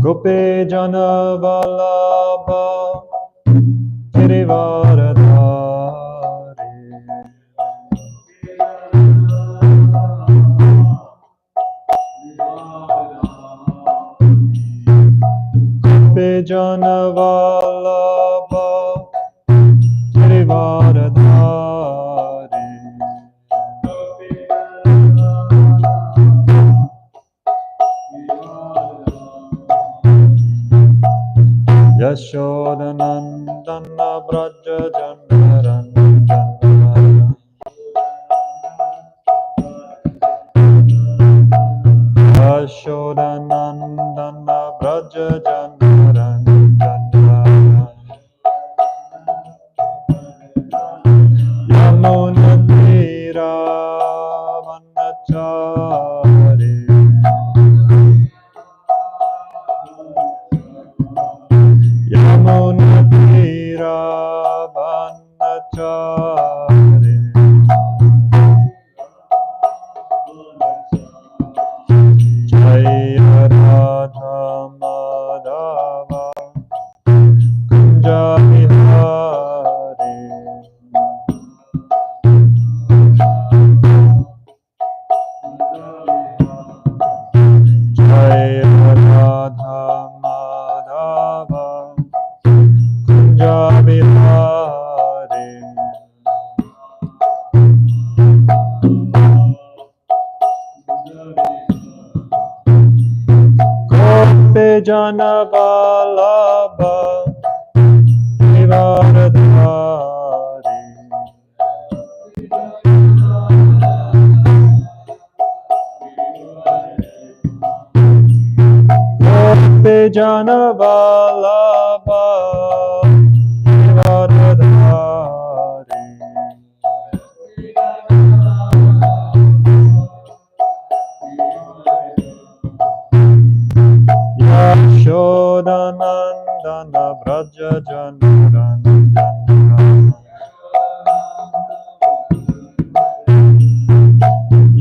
Gope Jana Vallabha Girivaradhari Gope Jana Vallabha Girivaradhari Yashodanandana Braja Janaranjana Yashodanandana Braja Janaranjana Yamunatira Vanachari Yamunatira Vanachari Jaya Radha Madhava Kunja Vihari Jaya Radha Madhava Kunja Vihari Gope Jana Vallabha Girivaradhari Gope Jana Vallabha Girivaradhari Yashodanandana Braja Janaranjana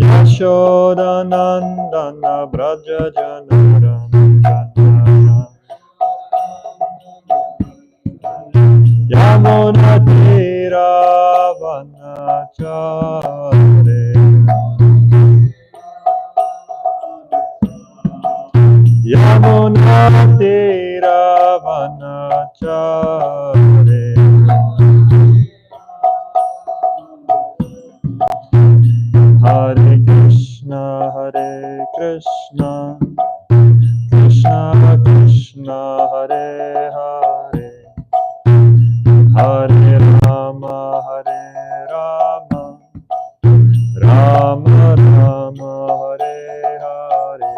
Yashodanandana Braja Janaranjana Yamunatira Vanachare Yamunatira Vanachare Hare Krishna Hare Krishna Krishna Krishna Hare Hare Hare Rama Hare Rama Rama Rama Hare Hare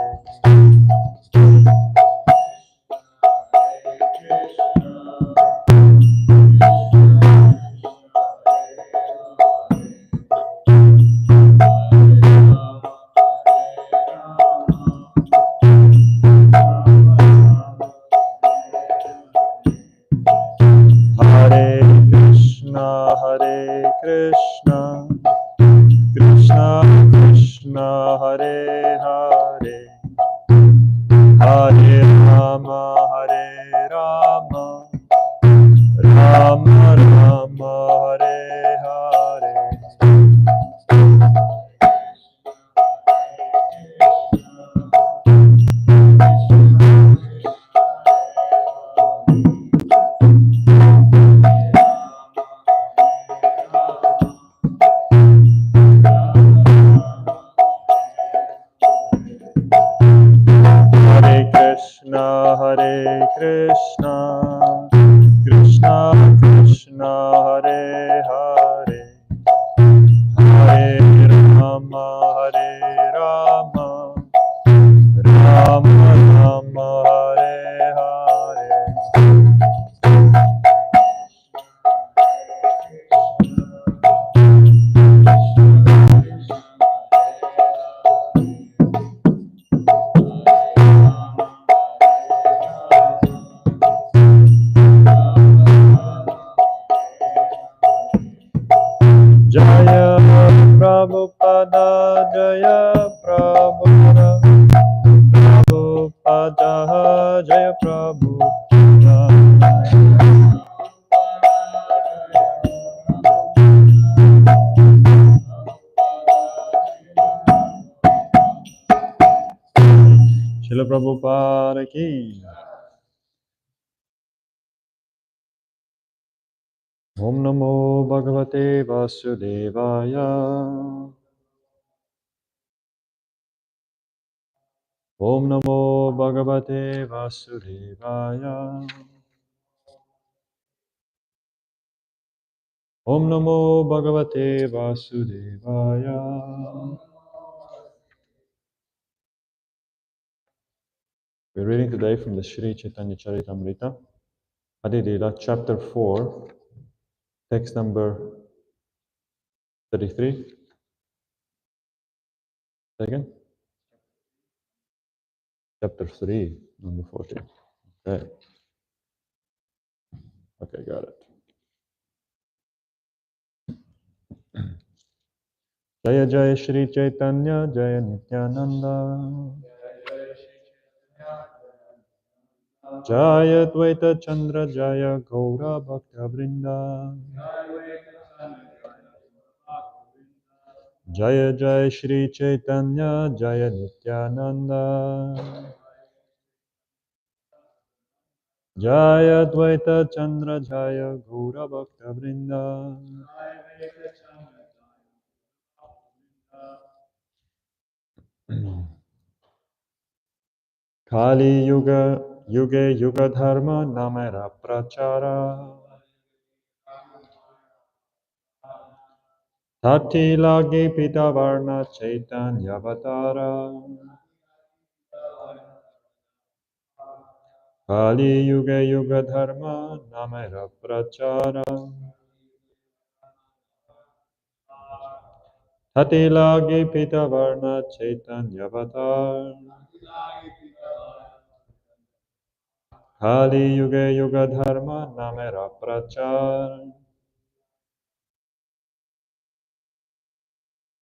Hare Krishna Hare Krishna Krishna Krishna Hare Hare Hare Rama Hare Rama Rama Rama Hare Hare Hare Krishna Krishna Krishna Hare Hare Hare Rama Hare Rama Rama Rama Hare Hare Jaya Prabhupada Jaya Prabhupada Srila Prabhupada ki. Om Namo Bhagavate Vasudevaya. Om Namo Bhagavate Vasudevaya. Om Namo Bhagavate Vasudevaya. We're reading today from the Sri Caitanya-caritāmṛta, Ādi-līlā, chapter 4, text number 33. Second? Chapter 3, number 14. Okay. Okay, got it. Jaya Jaya Shri Chaitanya, Jaya Nityananda. Jaya Dvaita Chandra, Jaya Gaura Bhakta Vrinda. Jaya Jaya Shri Chaitanya, Jaya Nityananda. Jaya Dvaita Chandra, Jaya Gaura Bhakta Vrinda. Kali Yuga, Yuge Yuga Dharma, Namera Prachara. Tati Lagi Pita Varna Chaitanya Vatara. Kali Yuga Yuga Dharma, Namera Prachara. Tati Lagi Pita Varna Chaitanya Vatara. Kali Yuga Yuga Dharma, Namera Prachara.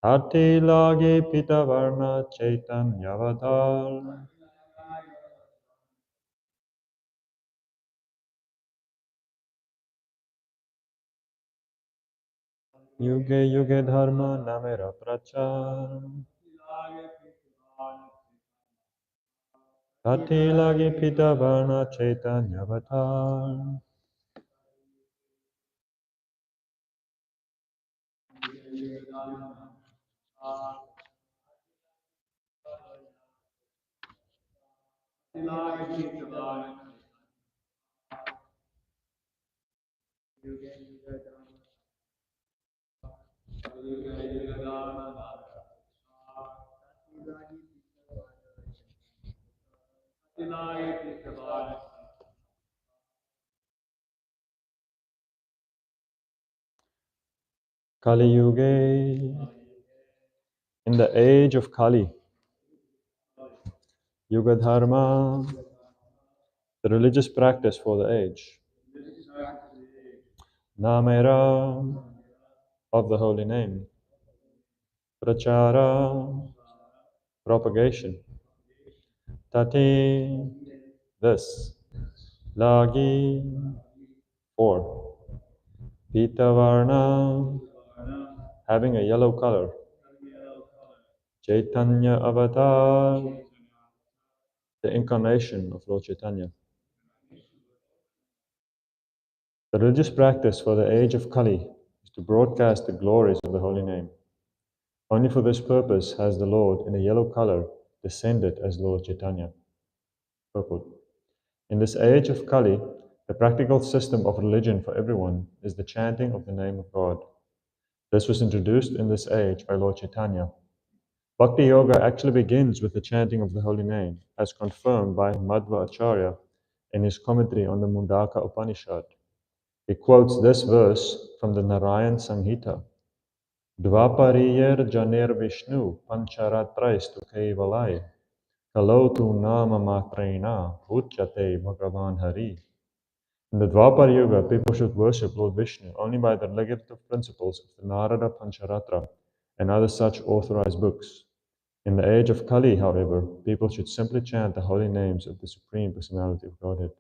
Tati Lagi Pita Varna Chaitanya Vatara. Yuge Yuge Dharma Namera Prachar. Tati Lagi Pita Varna Chaitanya Vatar. Kali Yuge. In the age of Kali, Yuga Dharma, the religious practice for the age. Namera, of the holy name. Prachara, propagation. Tati, this. Lagi, for. Pita Varna, having a yellow color. Chaitanya Avatar, the incarnation of Lord Chaitanya. The religious practice for the age of Kali is to broadcast the glories of the holy name. Only for this purpose has the Lord in a yellow color descended as Lord Chaitanya. Purport. In this age of Kali, the practical system of religion for everyone is the chanting of the name of God. This was introduced in this age by Lord Chaitanya. Bhakti Yoga actually begins with the chanting of the holy name, as confirmed by Madhva Acharya in his commentary on the Mundaka Upanishad. He quotes this verse from the Narayan Samhita. Dvapariyar Janer Vishnu Pancharatraistu Kevalai Kalotu Nama Matrena Uchate Bhagavan Hari. In the Dwapar Yuga, people should worship Lord Vishnu only by the legislative principles of the Narada Pancharatra and other such authorized books. In the age of Kali, however, people should simply chant the holy names of the Supreme Personality of Godhead.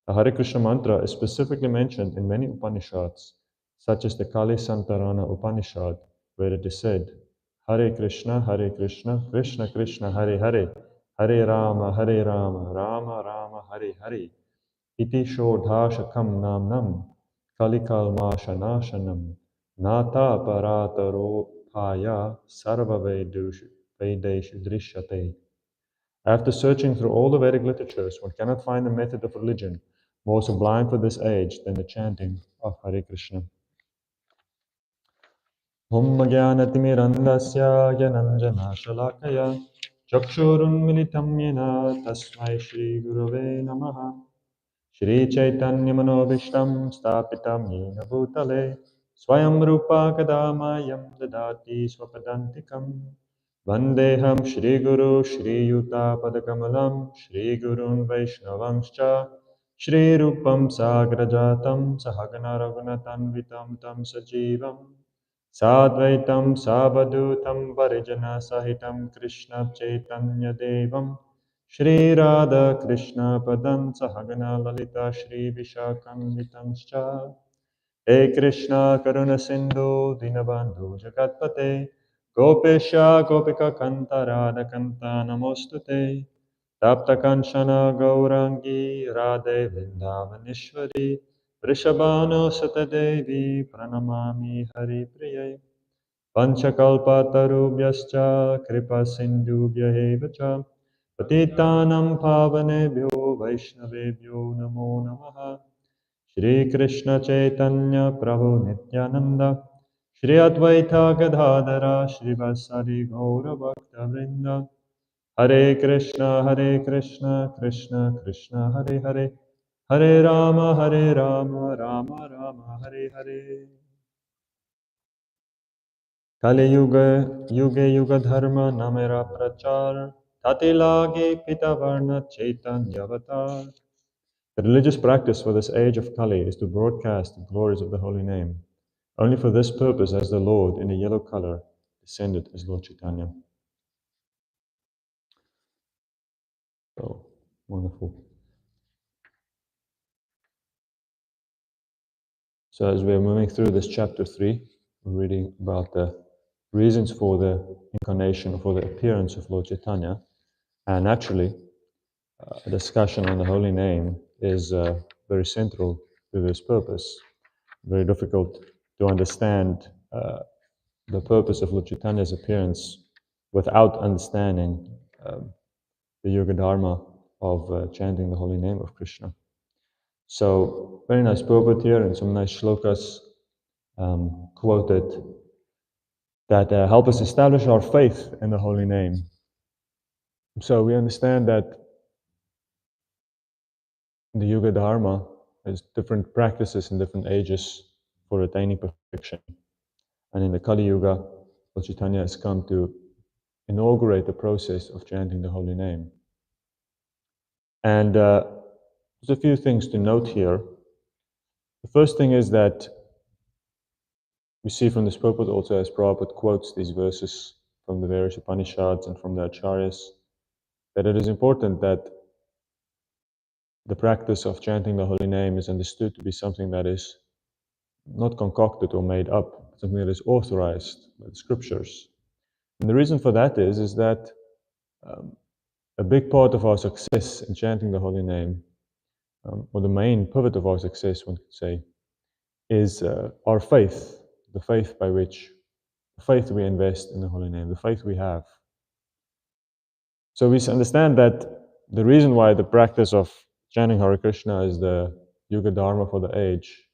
The Hare Krishna mantra is specifically mentioned in many Upanishads, such as the Kali Santarana Upanishad, where it is said, Hare Krishna, Krishna Krishna, Hare Hare, Hare Rama, Rama Rama, Hare Hare. Iti shodhashakam namnam kalikalmashanashanam nata parataropaya sarva vedeshu drishyate. After searching through all the Vedic literatures, one cannot find a method of religion more sublime for this age than the chanting of Hare Krishna. Om Jnanatimirandasya Gyananjana Shalakaya Chakshurunmilitam Yena Tasmai Shri Gurave Namaha Shri Chaitanya Manobhishtam Stapitam Yena Bhutale Swayam Rupa Kadamayam Dadati Swapadantikam Vandeham Shri Guru Shri Yuta Padakamalam Shri Gurun Vaishnavangscha Shri Rupam Sagrajatam Sahagana Raghunatanvitam Tam Sajivam Sadvaitam Savadutam Parijana Sahitam Krishna Chaitanya Devam Shri Radha Krishna Padam Sahagana Lalita Shri Vishakam He Krishna Karuna Sindhu Dinabandhu Jagatpate Gopesha Gopika Kanta Radha Kanta Namostute Tapta Kanchana Gaurangi Radhe Vrindavaneshwari Vrishabhano Satadevi Pranamami Hari Priye Panchakalpa Tarubhyascha Kripa Sindhubhya Evacha Patitanam Pavanebhyo Vaishnavebhyo Namo Namaha Shri Krishna Chaitanya Prabhu Nityananda Shri Advaita Gadadhara Shri Vasari Gaura Bhakta Vrinda Hare Krishna Krishna Krishna Hare Hare Hare Rama Rama Rama Hare Hare Kali Yuga Yuge Yuga Dharma Namera Prachar Tati Lage Pita Varna Chaitanya Avatar. The religious practice for this age of Kali is to broadcast the glories of the holy name. Only for this purpose has the Lord, in a yellow color, descended as Lord Chaitanya. So, wonderful. So as we're moving through this chapter 3, we're reading about the reasons for the incarnation, for the appearance of Lord Chaitanya. And naturally, a discussion on the holy name is very central to this purpose. Very difficult to understand the purpose of Lord Chaitanya's appearance without understanding the Yoga Dharma of chanting the holy name of Krishna. So, very nice purport here and some nice shlokas quoted that help us establish our faith in the holy name. So we understand that the Yoga Dharma has different practices in different ages for attaining perfection. And in the Kali Yuga, Lord Chaitanya has come to inaugurate the process of chanting the holy name. And there's a few things to note here. The first thing is that we see from this purport also, as Prabhupada quotes these verses from the various Upanishads and from the Acharyas, that it is important that the practice of chanting the holy name is understood to be something that is not concocted or made up, something that is authorized by the scriptures. And the reason for that is that a big part of our success in chanting the holy name, or the main pivot of our success, one could say, is our faith, the faith we invest in the holy name, the faith we have. So we understand that the reason why the practice of chanting Hare Krishna is the Yoga Dharma for the age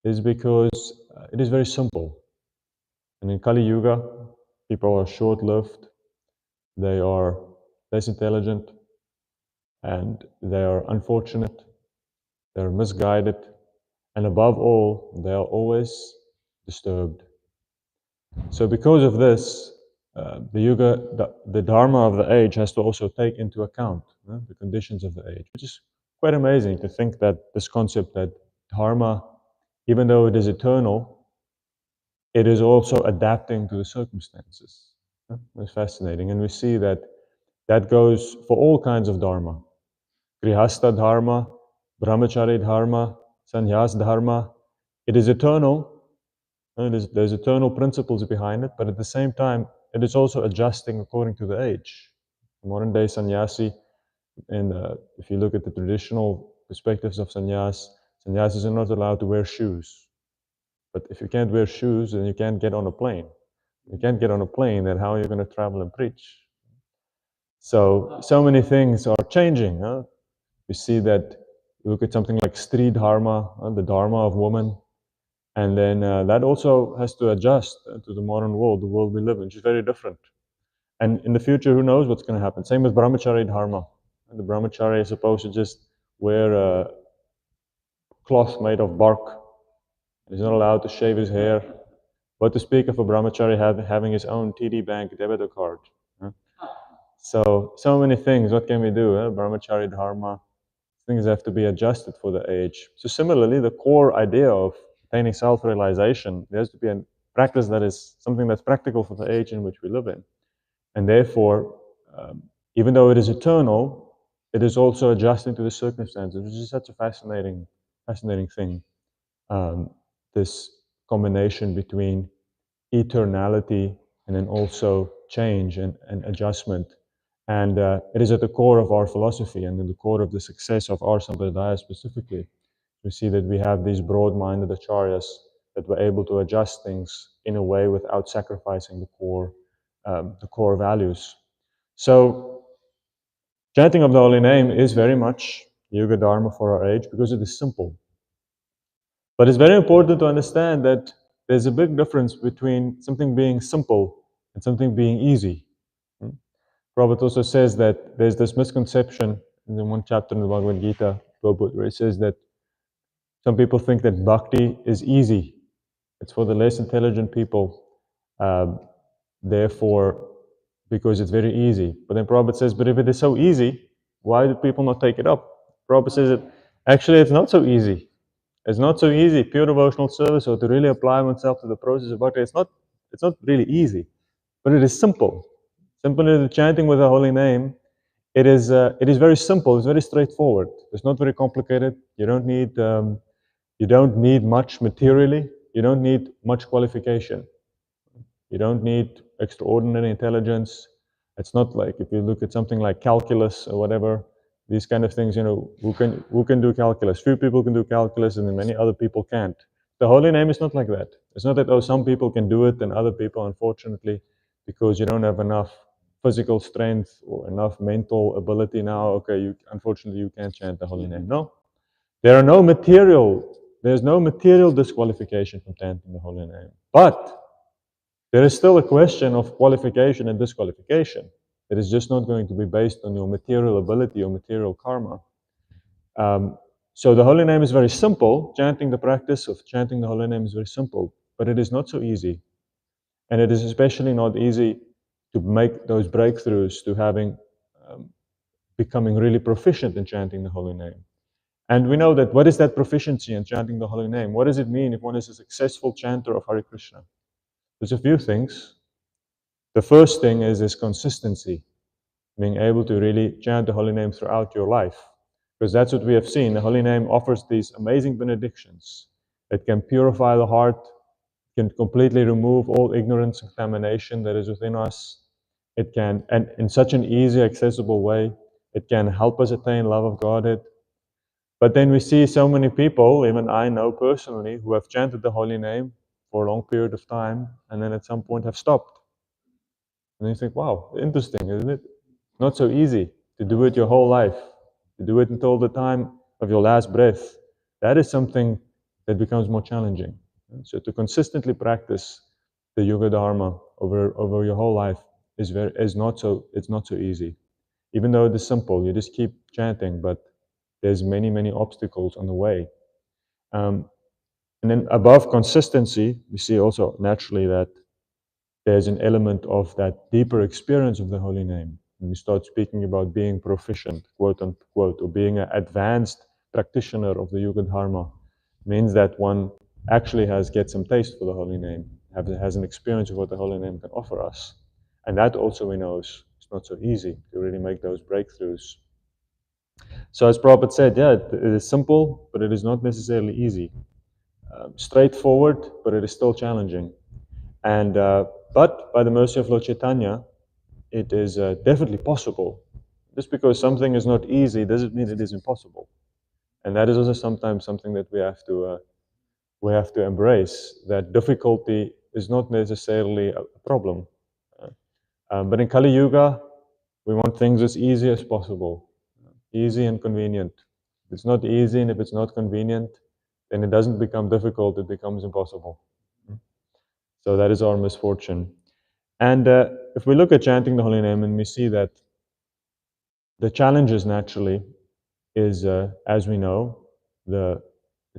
is because it is very simple. And in Kali Yuga, people are short-lived, they are less intelligent, and they are unfortunate, they are misguided, and above all, they are always disturbed. So because of this, the Dharma of the age has to also take into account the conditions of the age, which is quite amazing to think that this concept that Dharma, even though it is eternal, it is also adapting to the circumstances. It's fascinating. And we see that that goes for all kinds of Dharma. Grihastha Dharma, Brahmachari Dharma, Sannyas Dharma. It is eternal. There's eternal principles behind it, but at the same time, it is also adjusting according to the age. Modern day sannyasi, and if you look at the traditional perspectives of sannyasis are not allowed to wear shoes. But if you can't wear shoes, then you can't get on a plane. You can't get on a plane, then how are you going to travel and preach? So many things are changing. Huh? We see that, you look at something like Stri Dharma, the Dharma of woman, and then that also has to adjust to the modern world, the world we live in, which is very different. And in the future, who knows what's going to happen? Same with Brahmachari Dharma. And the Brahmachari is supposed to just wear a cloth made of bark. He's not allowed to shave his hair. What to speak of a Brahmachari having his own TD Bank debit card? Huh? So many things. What can we do? Brahmachari Dharma. Things have to be adjusted for the age. So similarly, the core idea of attaining self-realization, there has to be a practice that is something that's practical for the age in which we live in. And therefore, even though it is eternal, it is also adjusting to the circumstances, which is such a fascinating thing. This combination between eternality and then also change and adjustment. And it is at the core of our philosophy and in the core of the success of our sampradaya specifically. We see that we have these broad-minded acharyas that were able to adjust things in a way without sacrificing the core values. So, chanting of the holy name is very much Yuga Dharma for our age because it is simple. But it's very important to understand that there's a big difference between something being simple and something being easy. Prabhu also says that there's this misconception in the one chapter in the Bhagavad Gita, where it says that some people think that bhakti is easy. It's for the less intelligent people. Therefore, because it's very easy. But then Prabhupada says, but if it is so easy, why do people not take it up? Prabhupada says that actually it's not so easy. It's not so easy. Pure devotional service, or to really apply oneself to the process of bhakti, it's not really easy, but it is simple. Simply the chanting with the holy name, it is very simple. It's very straightforward. It's not very complicated. You don't need much materially. You don't need much qualification. You don't need extraordinary intelligence. It's not like if you look at something like calculus or whatever, these kind of things, who can do calculus? Few people can do calculus and then many other people can't. The holy name is not like that. It's not that, oh, some people can do it and other people, unfortunately, because you don't have enough physical strength or enough mental ability now, okay, unfortunately you can't chant the holy name. No. There's no material disqualification from chanting the holy name. But there is still a question of qualification and disqualification. It is just not going to be based on your material ability or material karma. So the holy name is very simple. The practice of chanting the holy name is very simple, but it is not so easy. And it is especially not easy to make those breakthroughs to becoming really proficient in chanting the holy name. And we know that what is that proficiency in chanting the holy name? What does it mean if one is a successful chanter of Hare Krishna? There's a few things. The first thing is consistency, being able to really chant the holy name throughout your life. Because that's what we have seen. The holy name offers these amazing benedictions. It can purify the heart, can completely remove all ignorance and contamination that is within us. It can, and in such an easy, accessible way, it can help us attain love of Godhead. But then we see so many people, even I know personally, who have chanted the holy name for a long period of time and then at some point have stopped. And you think, wow, interesting, isn't it? Not so easy to do it your whole life, to do it until the time of your last breath. That is something that becomes more challenging. So to consistently practice the Yoga Dharma over your whole life is not so easy. Even though it is simple, you just keep chanting, but there's many obstacles on the way. And then above consistency, we see also naturally that there's an element of that deeper experience of the holy name. And we start speaking about being proficient, quote unquote, or being an advanced practitioner of the Yoga Dharma, means that one actually gets some taste for the holy name, has an experience of what the holy name can offer us. And that also we know is not so easy to really make those breakthroughs. So as Prabhupada said, yeah, it is simple, but it is not necessarily easy. Straightforward, but it is still challenging. And but by the mercy of Lord Chaitanya, it is definitely possible. Just because something is not easy doesn't mean it is impossible. And that is also sometimes something that we have to embrace, that difficulty is not necessarily a problem. But in Kali Yuga, we want things as easy as possible, easy and convenient. If it's not easy and if it's not convenient, then it doesn't become difficult, it becomes impossible. So that is our misfortune. And if we look at chanting the holy name, and we see that the challenges naturally is, as we know, the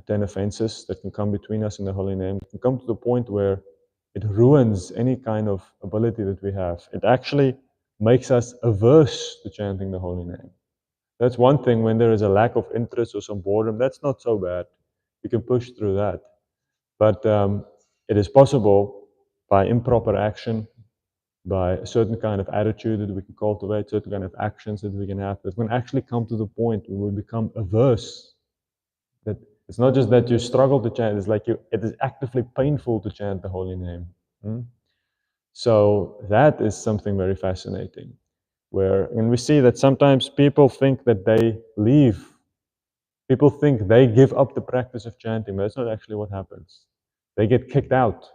10 offenses that can come between us and the holy name. It can come to the point where it ruins any kind of ability that we have. It actually makes us averse to chanting the holy name. That's one thing. When there is a lack of interest or some boredom, that's not so bad. You can push through that. But it is possible by improper action, by a certain kind of attitude that we can cultivate, certain kind of actions that we can have, that can actually come to the point where we become averse. That it's not just that you struggle to chant, it's like it is actively painful to chant the holy name. So that is something very fascinating. When we see that sometimes people think that they leave, people think they give up the practice of chanting, but that's not actually what happens. They get kicked out,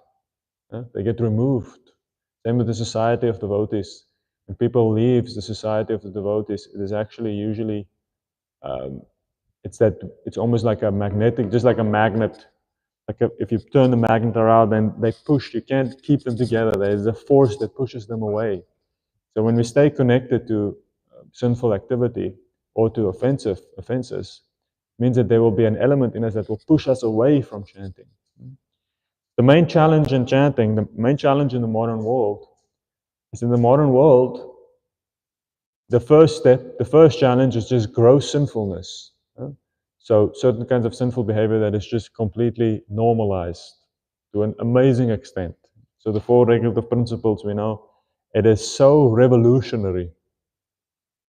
they get removed. Same with the society of devotees. When people leave the society of the devotees, it is actually usually it's almost like a magnetic, just like a magnet. If you turn the magnet around, then they push. You can't keep them together. There's a force that pushes them away. So when we stay connected to sinful activity or to offenses, means that there will be an element in us that will push us away from chanting. The main challenge in chanting, the main challenge in the modern world, is in the modern world, the first challenge is just gross sinfulness. So certain kinds of sinful behavior that is just completely normalized to an amazing extent. So the 4 regulative principles, we know, it is so revolutionary.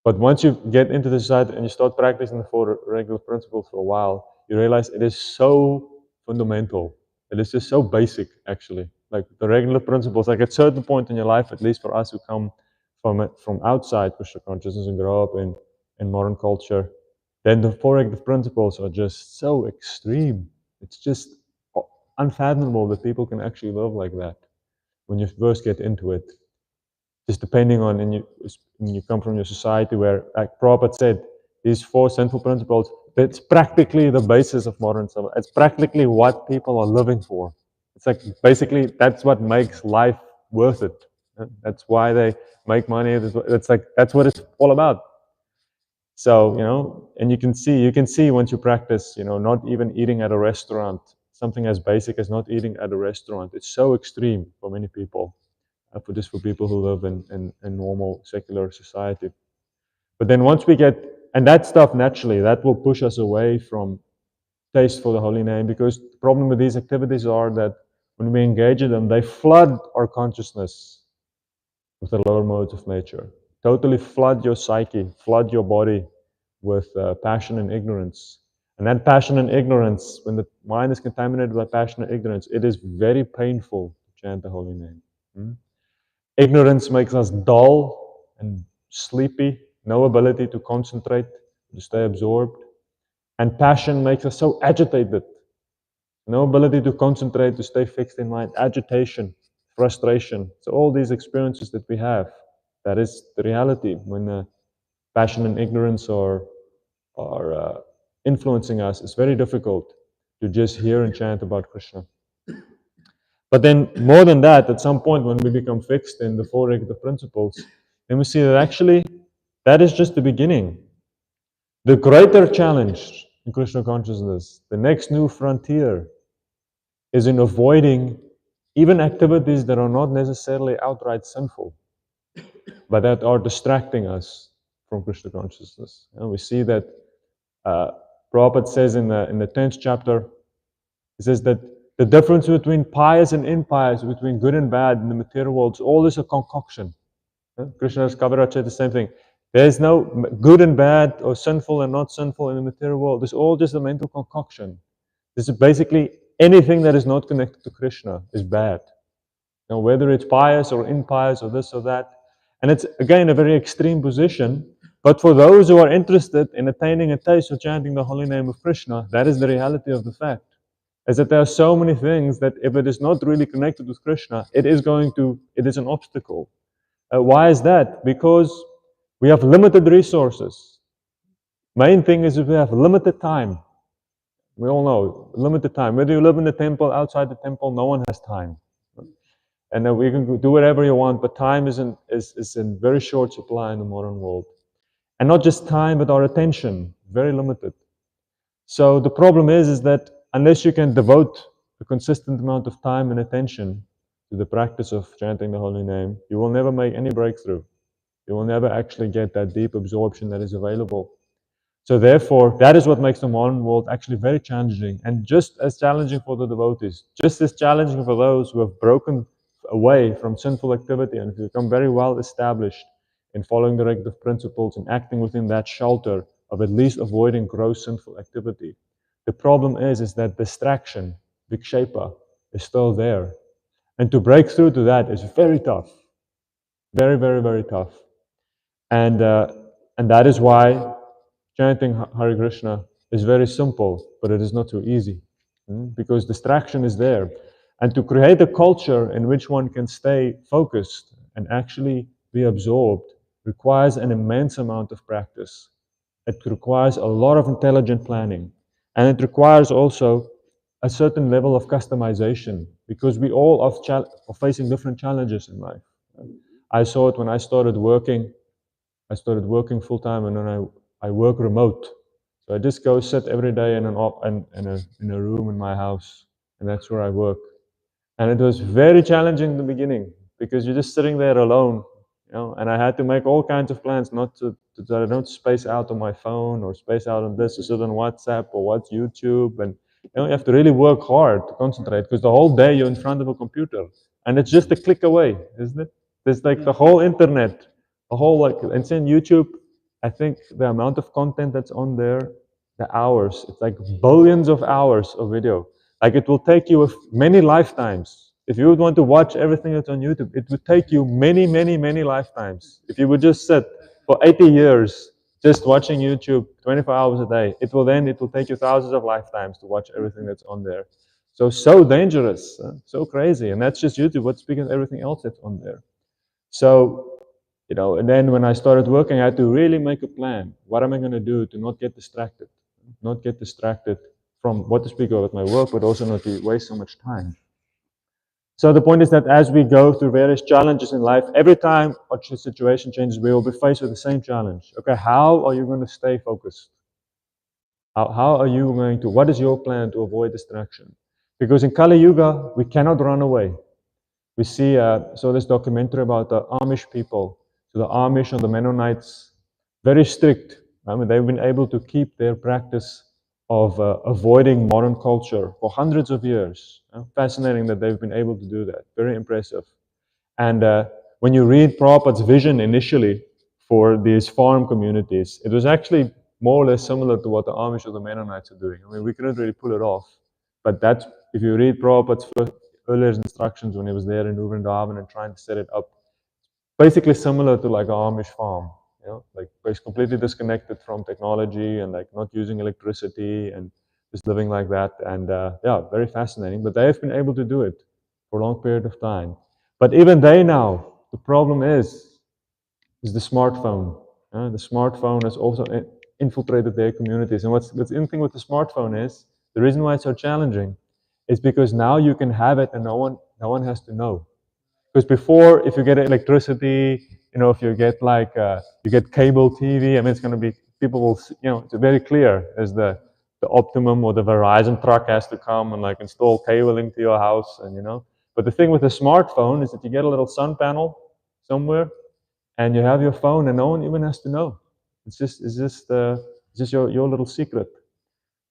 But once you get into the society and you start practicing the 4 regulative principles for a while, you realize it is so fundamental. It is just so basic, actually. Like the regulative principles, like at a certain point in your life, at least for us who come from outside Krishna consciousness and grow up in modern culture, then the 4 regulative principles are just so extreme. It's just unfathomable that people can actually live like that when you first get into it. Just depending on, when you come from your society where, like Prabhupada said, these 4 sinful principles, it's practically the basis of modern civilization. It's practically what people are living for. It's like basically that's what makes life worth it. That's why they make money. It's like that's what it's all about. So and you can see once you practice, not even eating at a restaurant, something as basic as not eating at a restaurant. It's so extreme for many people. For people who live in normal secular society. But then once we get, and that stuff naturally, that will push us away from taste for the holy name, because the problem with these activities are that when we engage in them, they flood our consciousness with the lower modes of nature. Totally flood your psyche, flood your body with passion and ignorance. And that passion and ignorance, when the mind is contaminated by passion and ignorance, it is very painful to chant the holy name. Ignorance makes us dull and sleepy, no ability to concentrate, to stay absorbed. And passion makes us so agitated, no ability to concentrate, to stay fixed in mind, agitation, frustration. So all these experiences that we have, that is the reality when passion and ignorance are influencing us. It's very difficult to just hear and chant about Krishna. But then more than that, at some point when we become fixed in the 4 regulative principles, then we see that actually that is just the beginning. The greater challenge in Krishna consciousness, the next new frontier, is in avoiding even activities that are not necessarily outright sinful, but that are distracting us from Krishna consciousness. And we see that Prabhupada says in the 10th chapter, he says that the difference between pious and impious, between good and bad in the material world, all is a concoction. Krishna's Kaviraj said the same thing. There's no good and bad or sinful and not sinful in the material world. It's all just a mental concoction. This is basically anything that is not connected to Krishna is bad. Whether it's pious or impious or this or that. And it's, again, a very extreme position. But for those who are interested in attaining a taste of chanting the holy name of Krishna, that is the reality of the fact. Is that there are so many things that if it is not really connected with Krishna, it is an obstacle. Why is that? Because we have limited resources. Main thing is we have limited time. We all know, limited time. Whether you live in the temple, outside the temple, no one has time. And we can do whatever you want, but time is in very short supply in the modern world. And not just time, but our attention, very limited. So the problem is that unless you can devote a consistent amount of time and attention to the practice of chanting the holy name, you will never make any breakthrough. You will never actually get that deep absorption that is available. So therefore, that is what makes the modern world actually very challenging, and just as challenging for the devotees, just as challenging for those who have broken away from sinful activity and have become very well established in following the regulative principles and acting within that shelter of at least avoiding gross sinful activity. The problem is that distraction, vikshepa, is still there. And to break through to that is very tough. Very, very, very tough. And that is why chanting Hare Krishna is very simple, but it is not so easy. Because distraction is there. And to create a culture in which one can stay focused and actually be absorbed requires an immense amount of practice. It requires a lot of intelligent planning. And it requires also a certain level of customization, because we all are facing different challenges in life. I saw it when I started working. I started working full-time, and then I work remote. So I just go sit every day in a room in my house, and that's where I work. And it was very challenging in the beginning, because you're just sitting there alone, and I had to make all kinds of plans not to that I don't space out on my phone or space out on this, or sit on WhatsApp or watch YouTube. And you have to really work hard to concentrate, because the whole day you're in front of a computer, and it's just a click away, isn't it? There's like the whole internet, a whole and it's in YouTube. I think the amount of content that's on there, the hours, it's like billions of hours of video. Like it will take you many lifetimes. If you would want to watch everything that's on YouTube, it would take you many, many, many lifetimes. If you would just sit for 80 years just watching YouTube 24 hours a day, it will take you thousands of lifetimes to watch everything that's on there. So dangerous, so crazy. And that's just YouTube. What's speaking of everything else that's on there. So, and then when I started working, I had to really make a plan. What am I going to do to not get distracted? Not get distracted from what to speak about my work, but also not to waste so much time. So the point is that as we go through various challenges in life, every time a situation changes, we will be faced with the same challenge. Okay, how are you going to stay focused? How are you going to, what is your plan to avoid distraction? Because in Kali Yuga, we cannot run away. We see, this documentary about the Amish people. So the Amish and the Mennonites, very strict. I mean, they've been able to keep their practice of avoiding modern culture for hundreds of years. Fascinating that they've been able to do that. Very impressive. And when you read Prabhupada's vision initially for these farm communities, it was actually more or less similar to what the Amish or the Mennonites are doing. I mean, we couldn't really pull it off. But that's, if you read Prabhupada's earlier instructions when he was there in Vrindavan and trying to set it up, basically similar to like an Amish farm, like it's completely disconnected from technology and like not using electricity and just living like that. And very fascinating. But they have been able to do it for a long period of time. But even they now, the problem is the smartphone. The smartphone has also infiltrated their communities. And what's interesting with the smartphone is, the reason why it's so challenging is because now you can have it and no one has to know. Because before, if you get electricity, if you get you get cable TV, I mean, it's going to be, people will, it's very clear as the Optimum or the Verizon truck has to come and like install cabling to your house, and But the thing with the smartphone is that you get a little sun panel somewhere, and you have your phone, and no one even has to know. It's just your little secret.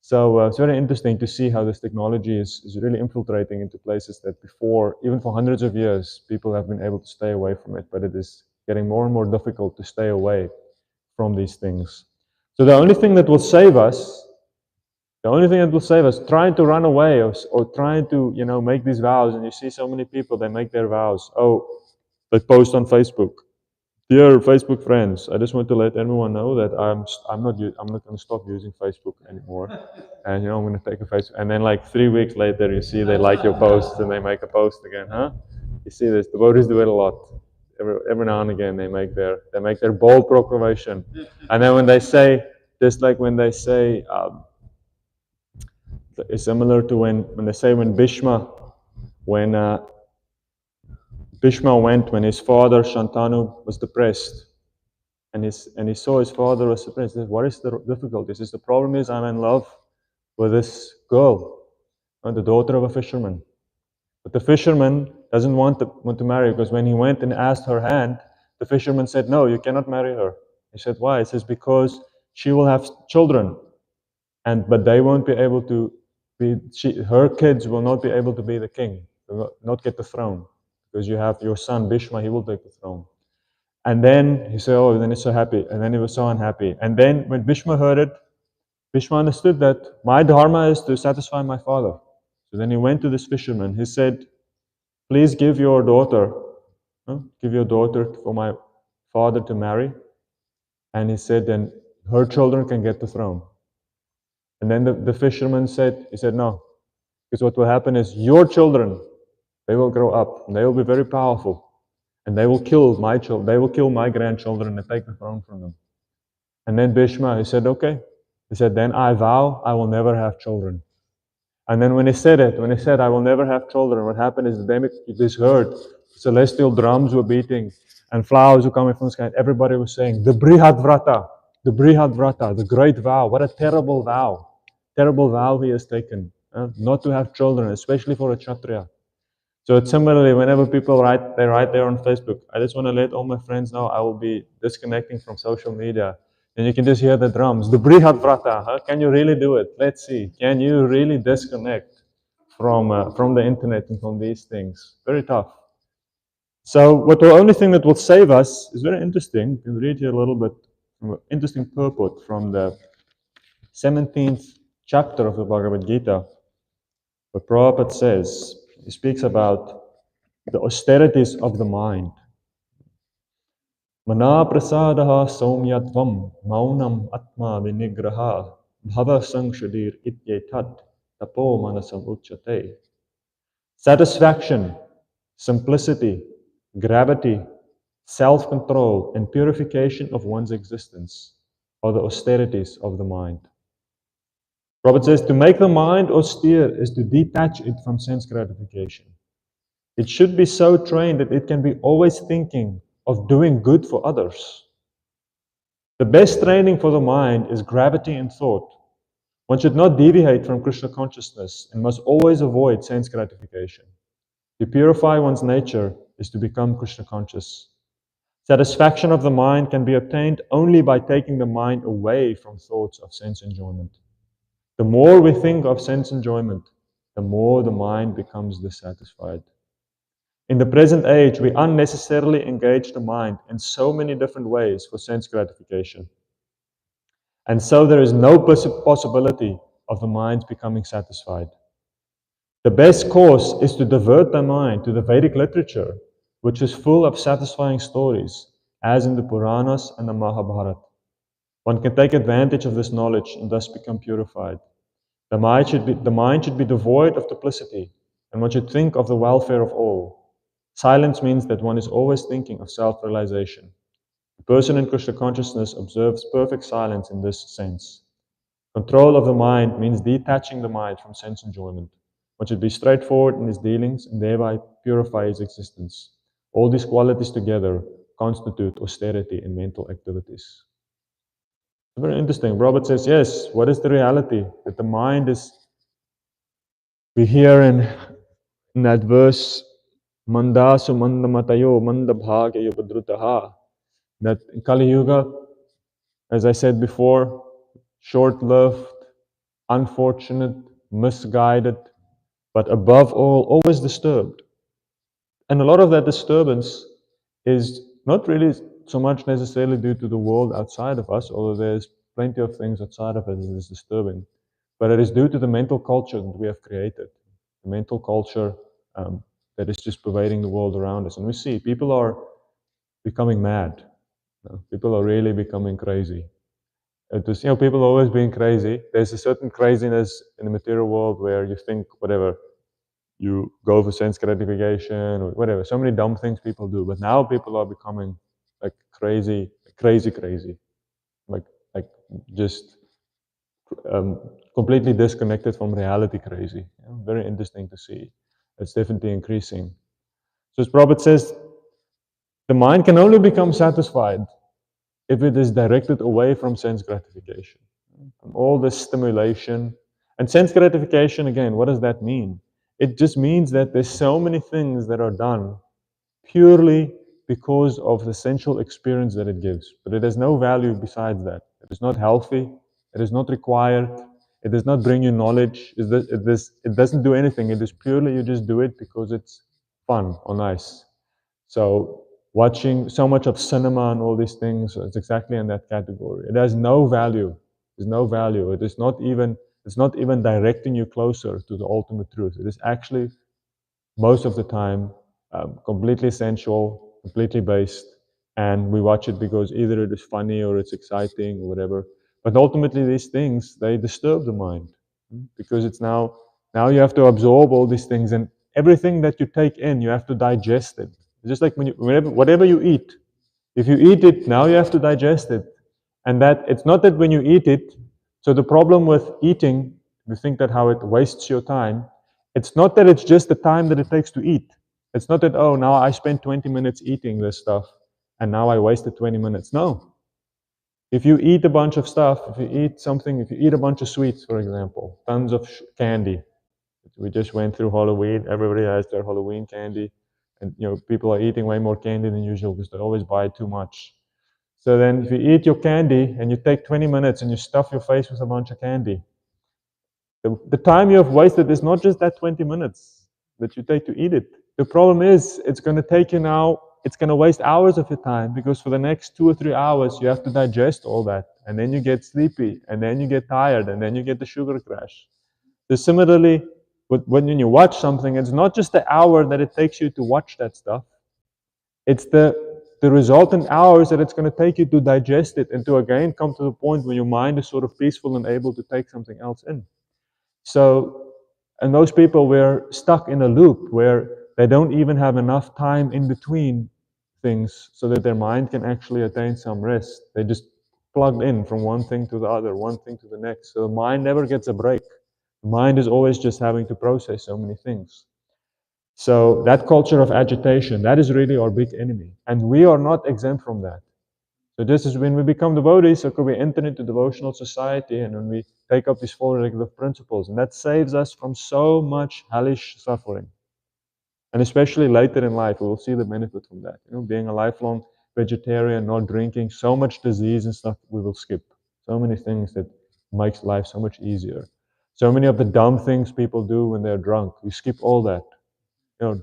So it's very interesting to see how this technology is really infiltrating into places that before, even for hundreds of years, people have been able to stay away from it. But it is getting more and more difficult to stay away from these things. So the only thing that will save us, trying to run away or trying to, make these vows. And you see so many people, they make their vows. Oh, they post on Facebook Dear Facebook friends, I just want to let everyone know that I'm not going to stop using Facebook anymore, and I'm going to take a Facebook. And then like 3 weeks later, you see they like your posts and they make a post again, huh? You see this? The devotees do it a lot. Every now and again, they make their bold proclamation, and then when they say, just like when they say, it's similar to when they say when Bhishma went when his father Shantanu was depressed. And he saw his father was surprised. He said, what is the difficulty? He says, the problem is I'm in love with this girl, the daughter of a fisherman. But the fisherman doesn't want to marry, because when he went and asked her hand, the fisherman said, no, you cannot marry her. He said, why? He says, because she will have children, but they won't be able to her kids will not be able to be the king, will not get the throne, because you have your son Bhishma, he will take the throne. And then he said, oh, then he's so happy. And then he was so unhappy. And then when Bhishma heard it, Bhishma understood that my dharma is to satisfy my father. So then he went to this fisherman. He said, please give your daughter for my father to marry. And he said, then her children can get the throne. And then the fisherman said, no, because what will happen is your children, they will grow up and they will be very powerful. And they will kill my children, they will kill my grandchildren and take the throne from them. And then Bhishma, he said, okay. He said, then I vow I will never have children. And then when he said, I will never have children, what happened is this herd, celestial drums were beating and flowers were coming from the sky. And everybody was saying, the Brihad Vrata, the great vow. What a terrible vow he has taken, not to have children, especially for a Kshatriya. So it's similarly, whenever people write there on Facebook, I just want to let all my friends know I will be disconnecting from social media. And you can just hear the drums. The Brihad Vrata, huh? Can you really do it? Let's see. Can you really disconnect from the internet and from these things? Very tough. So the only thing that will save us is very interesting. You can read here a little bit, interesting purport from the 17th chapter of the Bhagavad Gita, where Prabhupada says, he speaks about the austerities of the mind. Mana prasadaha somyatvam maunam atma vinigraha bhava sangshadir ityetat tapo manasam uchate. Satisfaction, simplicity, gravity, self-control, and purification of one's existence are the austerities of the mind. Prabhupada says, to make the mind austere is to detach it from sense gratification. It should be so trained that it can be always thinking of doing good for others. The best training for the mind is gravity in thought. One should not deviate from Krishna consciousness and must always avoid sense gratification. To purify one's nature is to become Krishna conscious. Satisfaction of the mind can be obtained only by taking the mind away from thoughts of sense enjoyment. The more we think of sense enjoyment, the more the mind becomes dissatisfied. In the present age, we unnecessarily engage the mind in so many different ways for sense gratification. And so there is no possibility of the mind becoming satisfied. The best course is to divert the mind to the Vedic literature, which is full of satisfying stories, as in the Puranas and the Mahabharata. One can take advantage of this knowledge and thus become purified. The mind should be devoid of duplicity, and one should think of the welfare of all. Silence means that one is always thinking of self-realization. The person in Krishna consciousness observes perfect silence in this sense. Control of the mind means detaching the mind from sense enjoyment. One should be straightforward in his dealings and thereby purify his existence. All these qualities together constitute austerity in mental activities. Very interesting. Robert says, yes, what is the reality? That the mind is, we hear in that verse, Mandasu mandamatayo mandabhagya yubadrutaha, that in Kali Yuga, as I said before, short-lived, unfortunate, misguided, but above all, always disturbed. And a lot of that disturbance is not really so much necessarily due to the world outside of us, although there's plenty of things outside of us that is disturbing, but it is due to the mental culture that we have created, the mental culture that is just pervading the world around us. And we see people are becoming mad. No, people are really becoming crazy. It was, people always being crazy. There's a certain craziness in the material world where you think whatever, you go for sense gratification or whatever. So many dumb things people do. But now people are becoming like crazy, crazy, crazy. Like like just completely disconnected from reality crazy. Very interesting to see. It's definitely increasing. So as Prabhupada says, the mind can only become satisfied if it is directed away from sense gratification, from all this stimulation. And sense gratification, again, what does that mean? It just means that there's so many things that are done purely because of the sensual experience that it gives. But it has no value besides that. It is not healthy. It is not required. It does not bring you knowledge. It doesn't do anything. It is purely you just do it because it's fun or nice. So watching so much of cinema and all these things, it's exactly in that category. It has no value. There's no value. It's not even directing you closer to the ultimate truth. It is actually most of the time completely sensual, completely based, and we watch it because either it is funny or it's exciting or whatever. But ultimately, these things they disturb the mind because it's now you have to absorb all these things, and everything that you take in, you have to digest it. It's just like whatever you eat, if you eat it now, you have to digest it, and that it's not that when you eat it. So the problem with eating, you think that how it wastes your time. It's not that it's just the time that it takes to eat. It's not that, oh, now I spent 20 minutes eating this stuff and now I wasted 20 minutes. No. If you eat a bunch of stuff, if you eat a bunch of sweets, for example, tons of candy. We just went through Halloween. Everybody has their Halloween candy. And people are eating way more candy than usual because they always buy too much. So then if you eat your candy and you take 20 minutes and you stuff your face with a bunch of candy, the time you have wasted is not just that 20 minutes that you take to eat it. The problem is it's going to take you now, it's going to waste hours of your time because for the next 2 or 3 hours you have to digest all that. And then you get sleepy and then you get tired and then you get the sugar crash. So similarly, when you watch something, it's not just the hour that it takes you to watch that stuff. It's the resultant hours that it's going to take you to digest it and to again come to the point where your mind is sort of peaceful and able to take something else in. So, and those people were stuck in a loop where they don't even have enough time in between things so that their mind can actually attain some rest. They just plugged in from one thing to the other, one thing to the next. So the mind never gets a break. The mind is always just having to process so many things. So that culture of agitation, that is really our big enemy. And we are not exempt from that. So this is when we become devotees, so we enter into devotional society and when we take up these four regulative principles. And that saves us from so much hellish suffering. And especially later in life, we will see the benefit from that. Being a lifelong vegetarian, not drinking, so much disease and stuff we will skip. So many things that makes life so much easier. So many of the dumb things people do when they're drunk, we skip all that.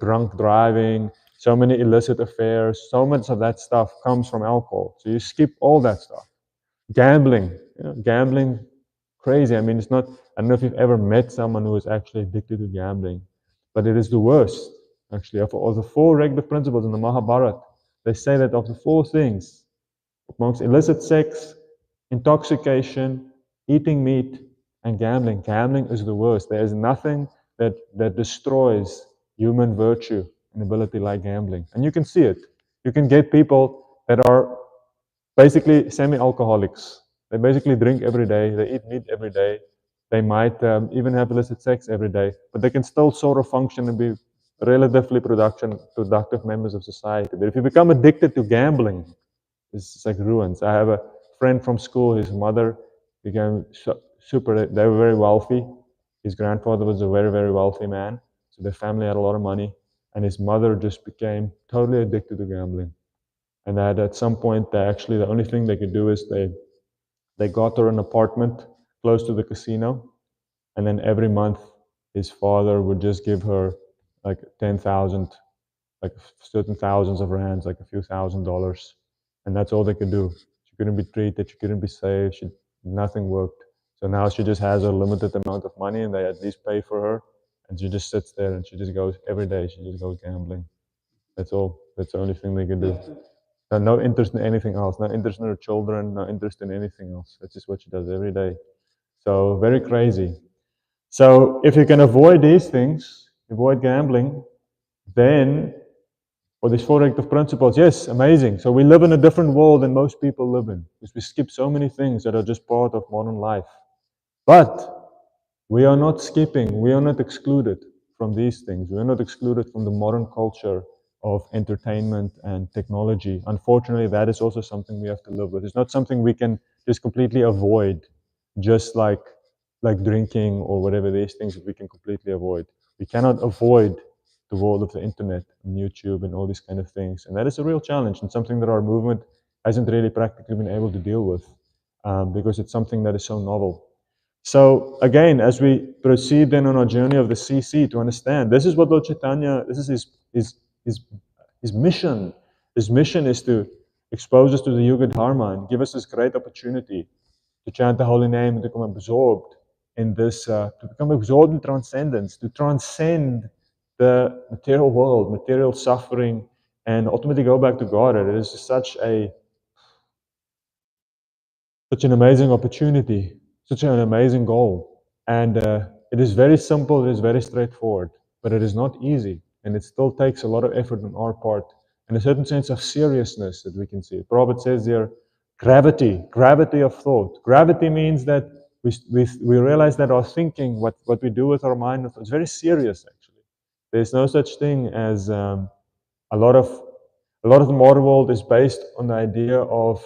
Drunk driving, so many illicit affairs, so much of that stuff comes from alcohol. So you skip all that stuff. Gambling, gambling, crazy. I mean, it's not, I don't know if you've ever met someone who is actually addicted to gambling, but it is the worst, actually. Of the four regulative principles in the Mahabharata, they say that of the four things, amongst illicit sex, intoxication, eating meat, and gambling is the worst. There is nothing that destroys human virtue and ability like gambling. And you can see it. You can get people that are basically semi-alcoholics. They basically drink every day, they eat meat every day, they might even have illicit sex every day, but they can still sort of function and be relatively productive members of society. But if you become addicted to gambling, it's like ruins. I have a friend from school, his mother became super, they were very wealthy. His grandfather was a very, very wealthy man. So their family had a lot of money. And his mother just became totally addicted to gambling. And that at some point, the only thing they could do is they got her an apartment close to the casino. And then every month, his father would just give her like 10,000, like certain thousands of rands, like a few $1,000s. And that's all they could do. She couldn't be treated, she couldn't be saved, nothing worked. So now she just has a limited amount of money and they at least pay for her. And she just sits there and she just goes every day, she just goes gambling. That's all. That's the only thing they could do. No interest in anything else, no interest in her children, no interest in anything else. That's just what she does every day. So very crazy. So if you can avoid these things, avoid gambling, then, or these four active principles, yes, amazing. So we live in a different world than most people live in, because we skip so many things that are just part of modern life. But we are not skipping, we are not excluded from these things. We are not excluded from the modern culture of entertainment and technology. Unfortunately, that is also something we have to live with. It's not something we can just completely avoid, just like drinking or whatever, these things that we can completely avoid. We cannot avoid the world of the internet and YouTube and all these kind of things. And that is a real challenge and something that our movement hasn't really practically been able to deal with, because it's something that is so novel. So again, as we proceed then on our journey of the CC to understand, this is what Lord Chaitanya, this is his mission. His mission is to expose us to the Yuga Dharma and give us this great opportunity to chant the holy name and to become absorbed in this, to become absorbed in transcendence, to transcend the material world, material suffering, and ultimately go back to God. It is such an amazing opportunity, such an amazing goal. And it is very simple, it is very straightforward, but it is not easy. And it still takes a lot of effort on our part and a certain sense of seriousness that we can see. Prabhu says here, gravity of thought. Gravity means that we realize that our thinking, what we do with our mind, is very serious, actually. There's no such thing as a lot of the modern world is based on the idea of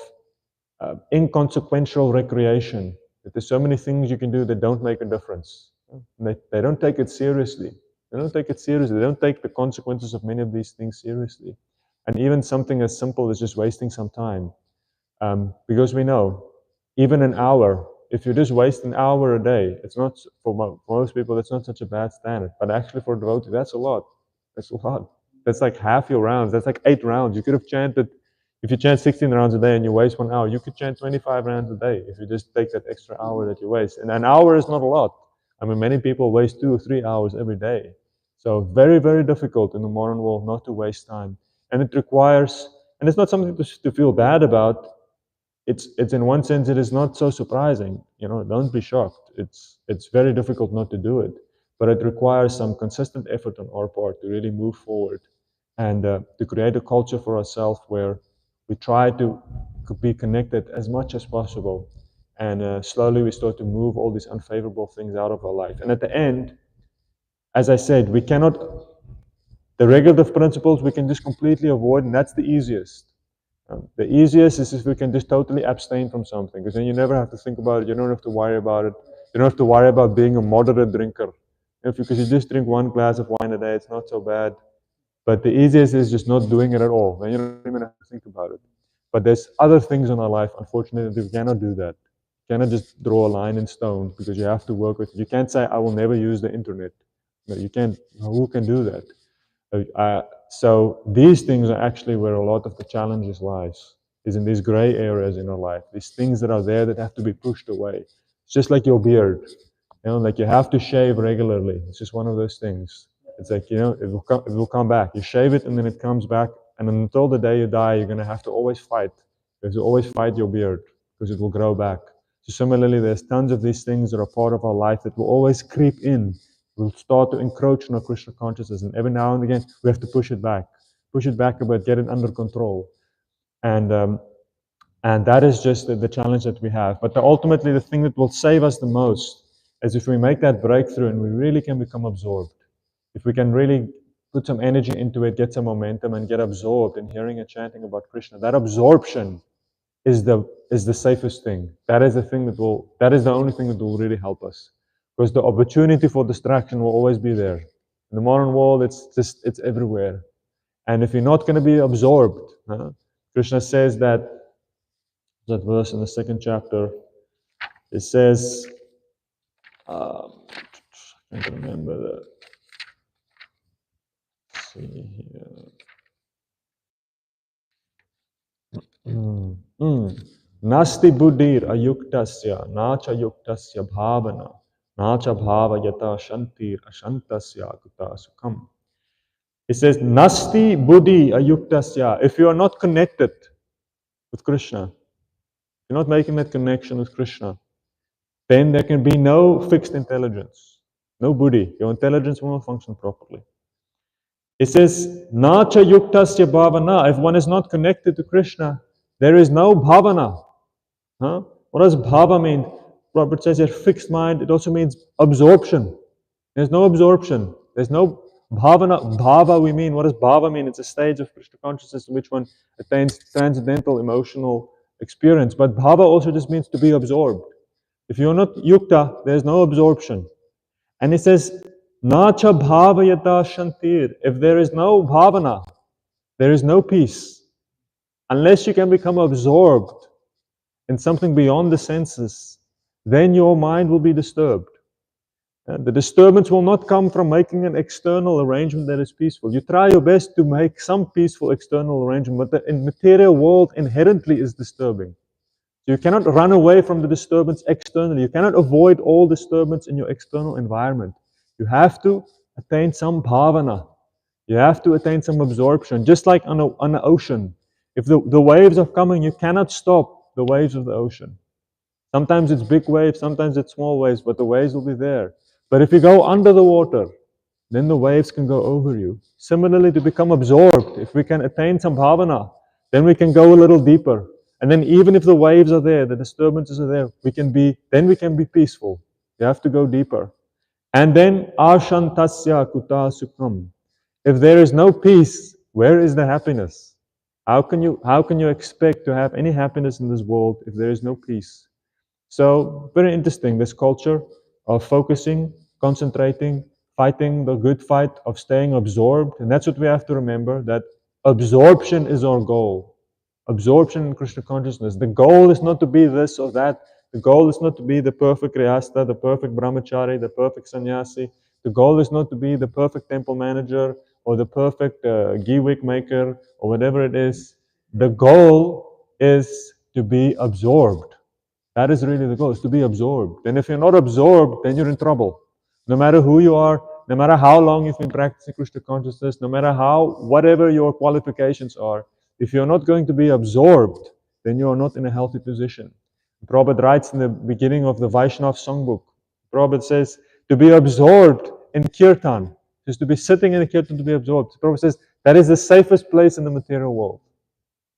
inconsequential recreation. That there's so many things you can do that don't make a difference. They don't take it seriously. They don't take it seriously. They don't take the consequences of many of these things seriously. And even something as simple as just wasting some time. Because we know, even an hour, if you just waste an hour a day, it's not, for most people, it's not such a bad standard. But actually for a devotee, that's a lot. That's a lot. That's like half your rounds. That's like 8 rounds. You could have chanted, if you chant 16 rounds a day and you waste 1 hour, you could chant 25 rounds a day if you just take that extra hour that you waste. And an hour is not a lot. I mean, many people waste 2 or 3 hours every day. So very, very difficult in the modern world not to waste time. And it requires, and it's not something to feel bad about. It's in one sense, it is not so surprising. Don't be shocked. It's very difficult not to do it. But it requires some consistent effort on our part to really move forward and to create a culture for ourselves where we try to be connected as much as possible. And slowly we start to move all these unfavorable things out of our life. And at the end, as I said, we cannot, the regulative principles we can just completely avoid, and that's the easiest. The easiest is if we can just totally abstain from something, because then you never have to think about it. You don't have to worry about it. You don't have to worry about being a moderate drinker. Because you just drink 1 glass of wine a day, it's not so bad. But the easiest is just not doing it at all. Then you don't even have to think about it. But there's other things in our life, unfortunately, we cannot do that. You cannot just draw a line in stone, because you have to work with it. You can't say, I will never use the internet. No, you can't. Who can do that? So these things are actually where a lot of the challenges lies, is in these gray areas in our life, these things that are there that have to be pushed away. It's just like your beard, like you have to shave regularly. It's just one of those things. It's like, it will come back. You shave it and then it comes back. And until the day you die, you're going to have to always fight. You have to always fight your beard because it will grow back. So similarly, there's tons of these things that are part of our life that will always creep in. We'll start to encroach on our Krishna consciousness. And every now and again, we have to push it back a bit, get it under control. And that is just the challenge that we have. But ultimately, the thing that will save us the most is if we make that breakthrough and we really can become absorbed. If we can really put some energy into it, get some momentum, and get absorbed in hearing and chanting about Krishna, that absorption is the safest thing. That is the thing that is the only thing that will really help us. Because the opportunity for distraction will always be there. In the modern world, it's everywhere. And if you're not going to be absorbed, Krishna says that verse in the 2nd chapter, it says, I can't remember that. Let's see here. Nasti buddhir ayuktasya, nacha yuktasya bhavana, nacha bhava yata shantir ashantasya kuta sukham. It says, Nasti buddhi ayuktasya. If you are not connected with Krishna, if you're not making that connection with Krishna, then there can be no fixed intelligence, no buddhi. Your intelligence will not function properly. It says, Nacha yuktasya bhavana. If one is not connected to Krishna, there is no bhavana. Huh? What does bhava mean? Robert says here, fixed mind. It also means absorption. There's no absorption. There's no bhavana. Bhava, we mean. What does bhava mean? It's a stage of Krishna consciousness in which one attains transcendental emotional experience. But bhava also just means to be absorbed. If you're not yukta, there's no absorption. And it says, Nacha bhavayata shantir. If there is no bhavana, there is no peace. Unless you can become absorbed in something beyond the senses, then your mind will be disturbed. And the disturbance will not come from making an external arrangement that is peaceful. You try your best to make some peaceful external arrangement, but the material world inherently is disturbing. So you cannot run away from the disturbance externally. You cannot avoid all disturbance in your external environment. You have to attain some bhavana. You have to attain some absorption. Just like on an ocean. If the waves are coming, you cannot stop the waves of the ocean. Sometimes it's big waves, sometimes it's small waves, but the waves will be there. But if you go under the water, then the waves can go over you. Similarly, to become absorbed, if we can attain some bhavana, then we can go a little deeper. And then even if the waves are there, the disturbances are there, we can be peaceful. You have to go deeper. And then ashantasya kuta sukham. If there is no peace, where is the happiness? How can you expect to have any happiness in this world if there is no peace? So very interesting, this culture of focusing, concentrating, fighting the good fight of staying absorbed. And that's what we have to remember, that absorption is our goal. Absorption in Krishna consciousness. The goal is not to be this or that. The goal is not to be the perfect Grihastha, the perfect brahmachari, the perfect sannyasi. The goal is not to be the perfect temple manager or the perfect ghee wick maker or whatever it is. The goal is to be absorbed. That is really the goal, is to be absorbed. And if you're not absorbed, then you're in trouble. No matter who you are, no matter how long you've been practicing Krishna consciousness, no matter whatever your qualifications are, if you're not going to be absorbed, then you are not in a healthy position. Prabhupada writes in the beginning of the Vaishnav songbook, Prabhupada says, to be absorbed in kirtan, is to be sitting in a kirtan to be absorbed. Prabhupada says, that is the safest place in the material world.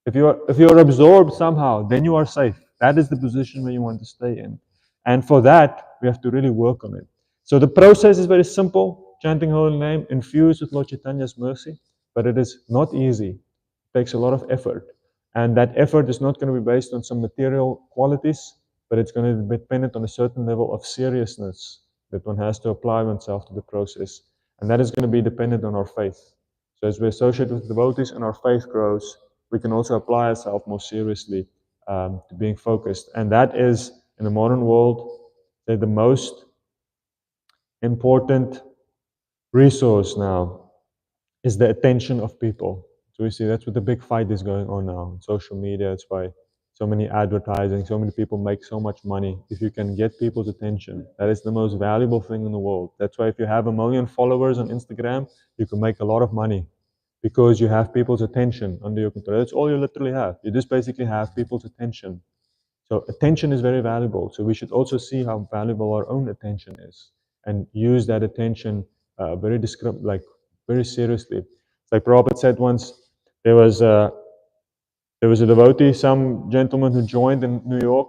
If you are absorbed somehow, then you are safe. That is the position where you want to stay in. And for that, we have to really work on it. So the process is very simple, chanting holy name, infused with Lord Chaitanya's mercy, but it is not easy. It takes a lot of effort. And that effort is not going to be based on some material qualities, but it's going to be dependent on a certain level of seriousness that one has to apply oneself to the process. And that is going to be dependent on our faith. So as we associate with devotees and our faith grows, we can also apply ourselves more seriously to being focused. And that is, in the modern world, the most important resource now is the attention of people. So we see that's what the big fight is going on now on social media. It's why so many advertising, so many people make so much money. If you can get people's attention, that is the most valuable thing in the world. That's why if you have 1 million followers on Instagram, you can make a lot of money because you have people's attention under your control. That's all you literally have. You just basically have people's attention. So attention is very valuable. So we should also see how valuable our own attention is and use that attention very seriously. It's like Prabhupada said once, there was a devotee, some gentleman who joined in New York,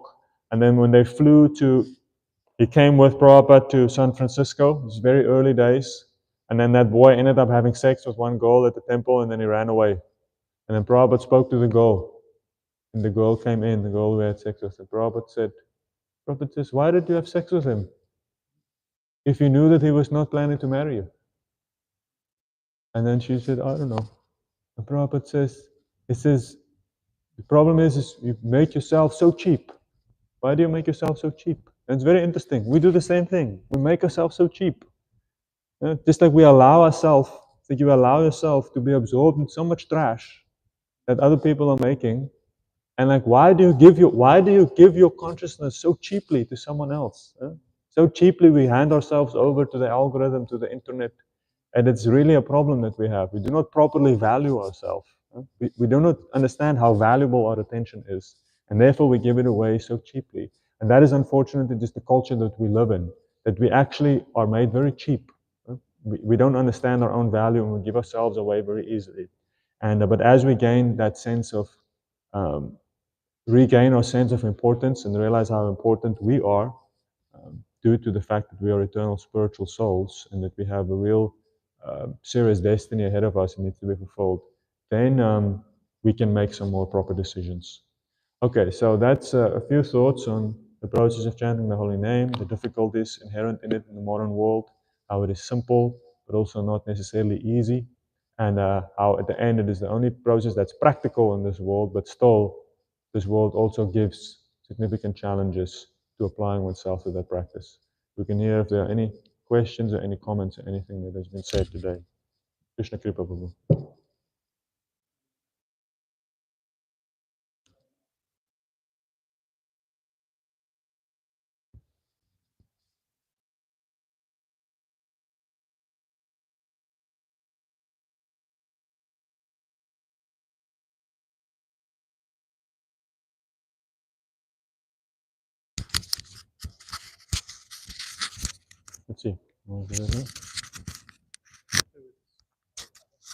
and then when they he came with Prabhupada to San Francisco. It was very early days. And then that boy ended up having sex with one girl at the temple, and then he ran away. And then Prabhupada spoke to the girl. And the girl came in, the girl who had sex with him. Prabhupada says, why did you have sex with him if you knew that he was not planning to marry you? And then she said, I don't know. And Prabhupada says, the problem is you make yourself so cheap. Why do you make yourself so cheap? And it's very interesting. We do the same thing. We make ourselves so cheap. Just like you allow yourself to be absorbed in so much trash that other people are making. And like, why do you give your consciousness so cheaply to someone else? So cheaply we hand ourselves over to the algorithm, to the internet. And it's really a problem that we have. We do not properly value ourselves. We do not understand how valuable our attention is, and therefore we give it away so cheaply. And that is unfortunately just the culture that we live in, that we actually are made very cheap. We don't understand our own value, and we give ourselves away very easily. And but as we gain that sense of regain our sense of importance and realize how important we are, due to the fact that we are eternal spiritual souls and that we have a real serious destiny ahead of us and needs to be fulfilled, then we can make some more proper decisions. Okay, so that's a few thoughts on the process of chanting the holy name, the difficulties inherent in it in the modern world, how it is simple but also not necessarily easy, and how at the end it is the only process that's practical in this world, but still this world also gives significant challenges to applying oneself to that practice. We can hear if there are any questions or any comments or anything that has been said today. Krishna Kripa Prabhu. Let's see.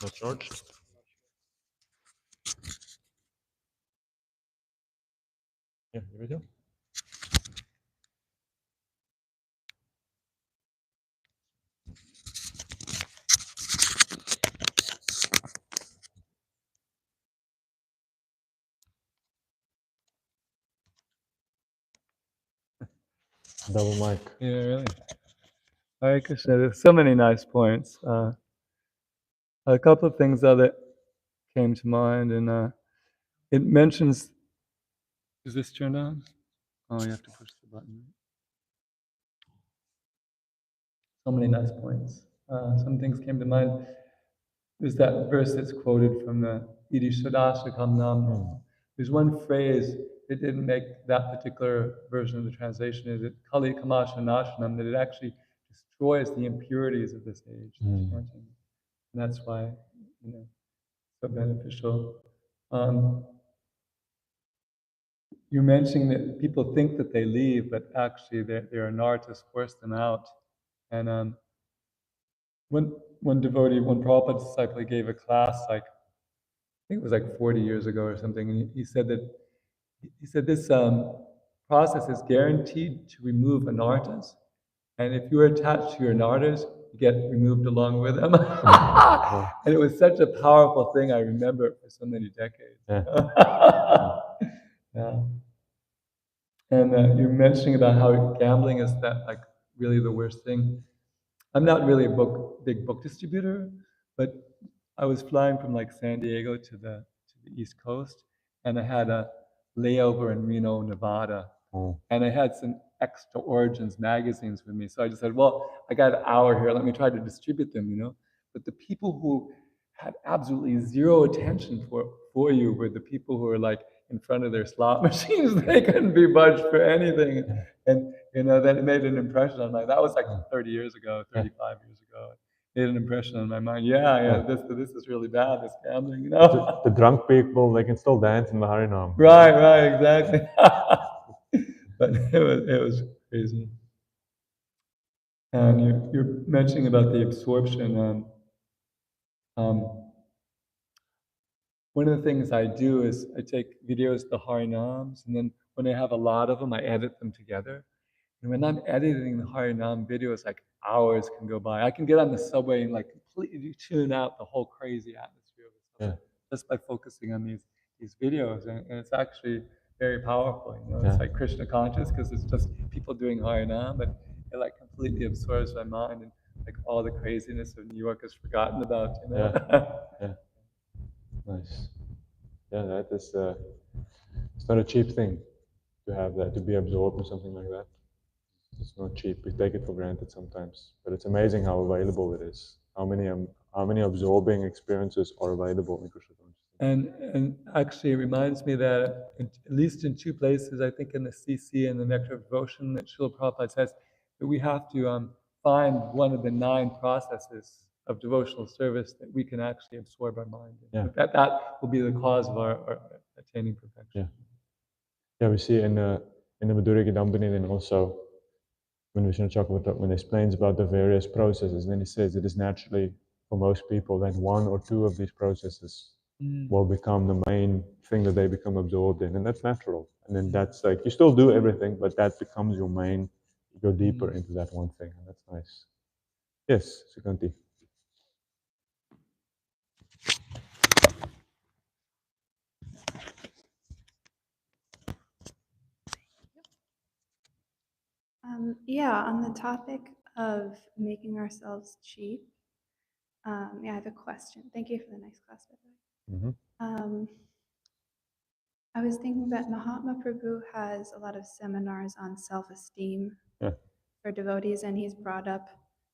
Not charged? Yeah, here we go. Double mic. Yeah, really. Hare Krishna, there's so many nice points. A couple of things that came to mind, and it mentions. Is this turned on? Oh, you have to push the button. So many nice points. Some things came to mind. There's that verse that's quoted from the Ādi-līlā. There's one phrase that didn't make that particular version of the translation, is it Kali Kamasha Nashanam, that it actually destroys the impurities of this age, chanting. And that's why, so beneficial. You're mentioning that people think that they leave, but actually their anartas force them out. And one devotee, one Prabhupada disciple, gave a class like, I think it was like 40 years ago or something, and he said this process is guaranteed to remove anartas, and if you're attached to your anartas, you get removed along with them. And it was such a powerful thing. I remember it for so many decades. Yeah. And you're mentioning about how gambling is that like really the worst thing. I'm not really a big book distributor, but I was flying from like San Diego to the East Coast, and I had a layover in Reno, Nevada, and I had some extra Origins magazines with me. So I just said, well, I got an hour here. Let me try to distribute them, But the people who had absolutely zero attention for you were the people who were like in front of their slot machines. They couldn't be budged for anything. And, that made an impression on my, that was like 35 years ago. Made an impression on my mind. Yeah, this is really bad, this gambling, The drunk people, they can still dance in the Harinam. Right, exactly. But it was crazy. And you're mentioning about the absorption. One of the things I do is I take videos of the Harinams, and then when I have a lot of them, I edit them together. And when I'm editing the Harinam videos, like hours can go by. I can get on the subway and like completely tune out the whole crazy atmosphere of the subway just by focusing on these videos. And it's actually very powerful. It's like Krishna conscious because it's just people doing Harinam, but it like completely absorbs my mind, and like all the craziness of New York is forgotten about. Yeah. Nice. Yeah, that is. It's not a cheap thing to have that, to be absorbed in something like that. It's not cheap. We take it for granted sometimes, but it's amazing how available it is. How many absorbing experiences are available in Krishna consciousness. And actually, it reminds me that at least in two places, I think in the CC and the Nectar of Devotion, that Srila Prabhupada says that we have to find one of the 9 processes of devotional service that we can actually absorb our mind. Yeah. That will be the cause of our attaining perfection. Yeah, we see in the Madhurya Kadambini then also, when Vishnu Chakravarti, when he explains about the various processes, then he says it is naturally for most people that one or two of these processes will become the main thing that they become absorbed in, and that's natural. And then that's like, you still do everything, but that becomes your main, you go deeper into that one thing, and that's nice. Yes, Sukanti. Yeah, on the topic of making ourselves cheap, I have a question. Thank you for the nice class, by the way. I was thinking that Mahatma Prabhu has a lot of seminars on self-esteem for devotees, and he's brought up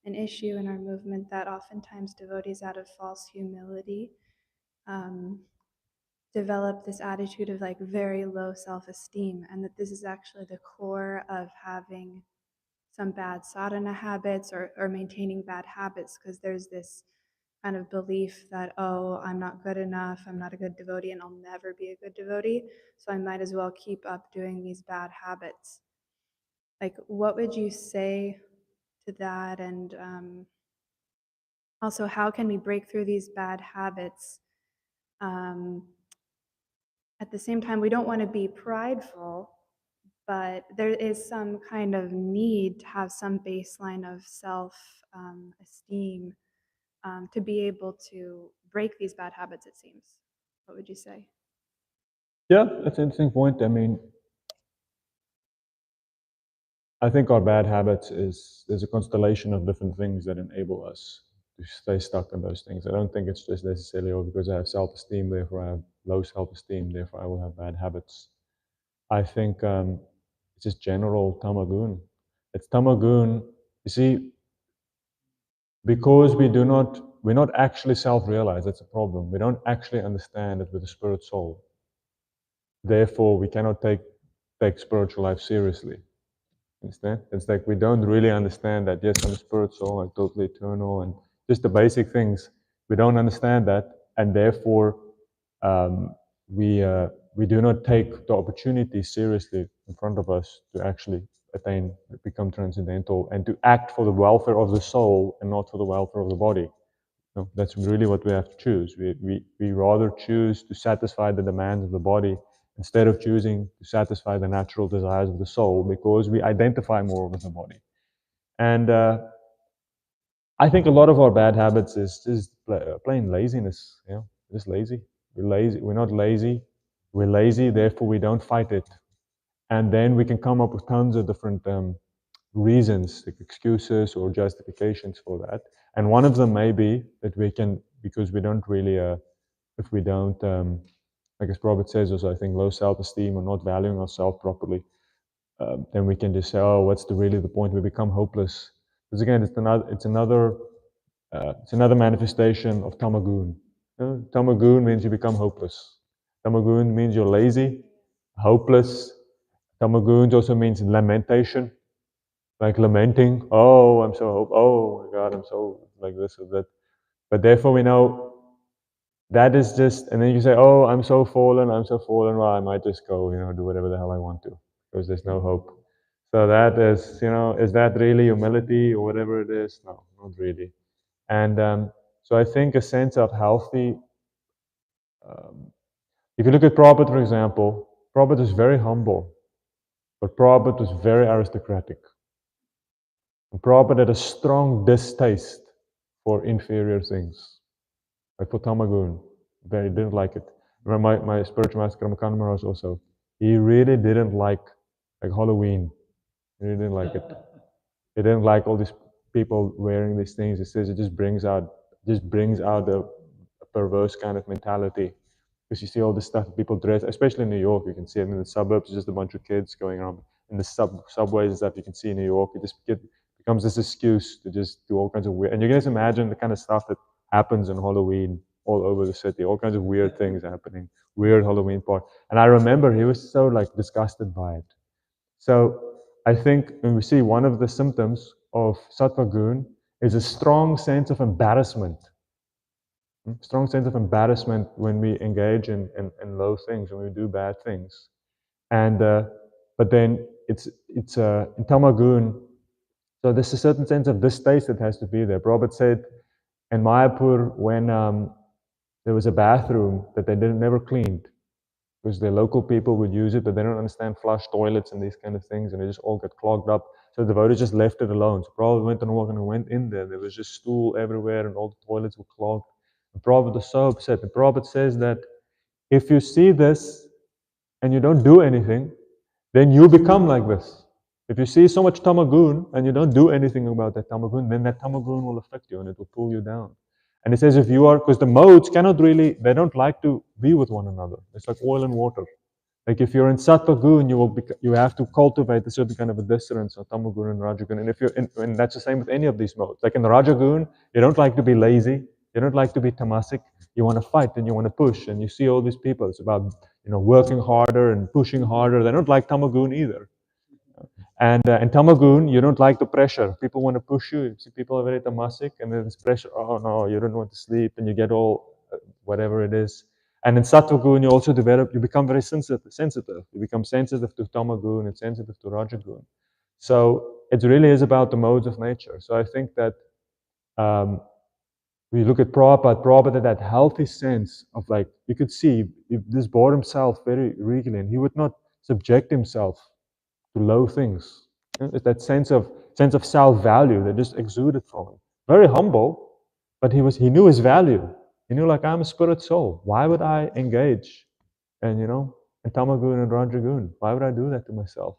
an issue in our movement that oftentimes devotees, out of false humility, develop this attitude of like very low self-esteem, and that this is actually the core of having some bad sadhana habits or maintaining bad habits, because there's this kind of belief that, oh, I'm not good enough, I'm not a good devotee, and I'll never be a good devotee, so I might as well keep up doing these bad habits. Like, what would you say to that? And also, how can we break through these bad habits? At the same time, we don't want to be prideful, but there is some kind of need to have some baseline of self-esteem to be able to break these bad habits, it seems. What would you say? Yeah, that's an interesting point. I mean, I think our bad habits there's a constellation of different things that enable us to stay stuck in those things. I don't think it's just necessarily, oh, because I have self-esteem, therefore I have low self-esteem, therefore I will have bad habits. I think it's just general tamagun. It's tamagun, you see, because we're not actually self-realized, that's a problem. We don't actually understand it with the spirit soul. Therefore, we cannot take spiritual life seriously. Understand? It's like we don't really understand that, yes, I'm a spirit soul, I'm totally eternal, and just the basic things. We don't understand that, and therefore we do not take the opportunity seriously in front of us to actually attain, become transcendental, and to act for the welfare of the soul and not for the welfare of the body. No, that's really what we have to choose. We rather choose to satisfy the demands of the body instead of choosing to satisfy the natural desires of the soul, because we identify more with the body. And I think a lot of our bad habits is plain laziness. You know, just lazy. We're lazy. We're not lazy. We're lazy. Therefore, we don't fight it. And then we can come up with tons of different reasons, like excuses or justifications for that. And one of them may be that we can, because we don't really, if we don't, like as Prabhu says also, I think low self-esteem or not valuing ourselves properly, then we can just say, oh, what's really the point? We become hopeless. Because again, it's another manifestation of tamagun. Tamagun means you become hopeless. Tamagun means you're lazy, hopeless. Tamagun also means lamentation, like lamenting. Oh, I'm so oh my God, I'm so like this or that. But therefore we know that is just, and then you say, oh, I'm so fallen. Well, I might just go, do whatever the hell I want to, because there's no hope. So that is, is that really humility or whatever it is? No, not really. And so I think a sense of healthy, if you look at Prabhupada, for example, Prabhupada is very humble, but Prabhupada was very aristocratic. And Prabhupada had a strong distaste for inferior things, like for tamagun. He didn't like it. Remember my spiritual master, Ramakanda Maharaj also, he really didn't like Halloween. He really didn't like it. He didn't like all these people wearing these things. He says it just brings out a perverse kind of mentality. Because you see all this stuff people dress, especially in New York, you can see it in the suburbs, just a bunch of kids going around in the subways and stuff you can see in New York. It just becomes this excuse to just do all kinds of weird, and you can just imagine the kind of stuff that happens on Halloween all over the city, all kinds of weird things happening, weird Halloween party. And I remember he was so disgusted by it. So I think when we see one of the symptoms of sattva gun is a strong sense of embarrassment. Strong sense of embarrassment when we engage in low things, when we do bad things. And but then it's in Tamagun, so there's a certain sense of distaste that has to be there. Prabhupada said in Mayapur, when there was a bathroom that they never cleaned, because the local people would use it, but they don't understand flush toilets and these kind of things, and they just all get clogged up. So the devotees just left it alone. So Prabhupada went on a walk and went in there. There was just stool everywhere, and all the toilets were clogged. And Prabhupada was so upset. And Prabhupada says that if you see this and you don't do anything, then you become like this. If you see so much tamagun and you don't do anything about that tamagun, then that tamagun will affect you and it will pull you down. And it says if you are, because the modes cannot really, they don't like to be with one another. It's like oil and water. Like if you're in sattva gun, you have to cultivate a certain kind of a dissonance of tamagun and rajagun. And if you're in, and that's the same with any of these modes. Like in the rajagun, you don't like to be lazy, you don't like to be tamasic. You want to fight and you want to push. And you see all these people. It's about working harder and pushing harder. They don't like tamagun either. And in tamagun, you don't like the pressure. People want to push you. You see people are very tamasic, and then there's pressure. Oh no, you don't want to sleep, and you get all whatever it is. And in sattvagun, you also develop. You become very sensitive. You become sensitive to tamagun and sensitive to rajagun. So it really is about the modes of nature. So I think that we look at Prabhupada had that healthy sense of like, you could see this brought himself very regally, and he would not subject himself to low things. It's that sense of self-value that just exuded from him. Very humble, but he knew his value. He knew, like, I'm a spirit soul. Why would I engage in tamagun and rajagun? Why would I do that to myself?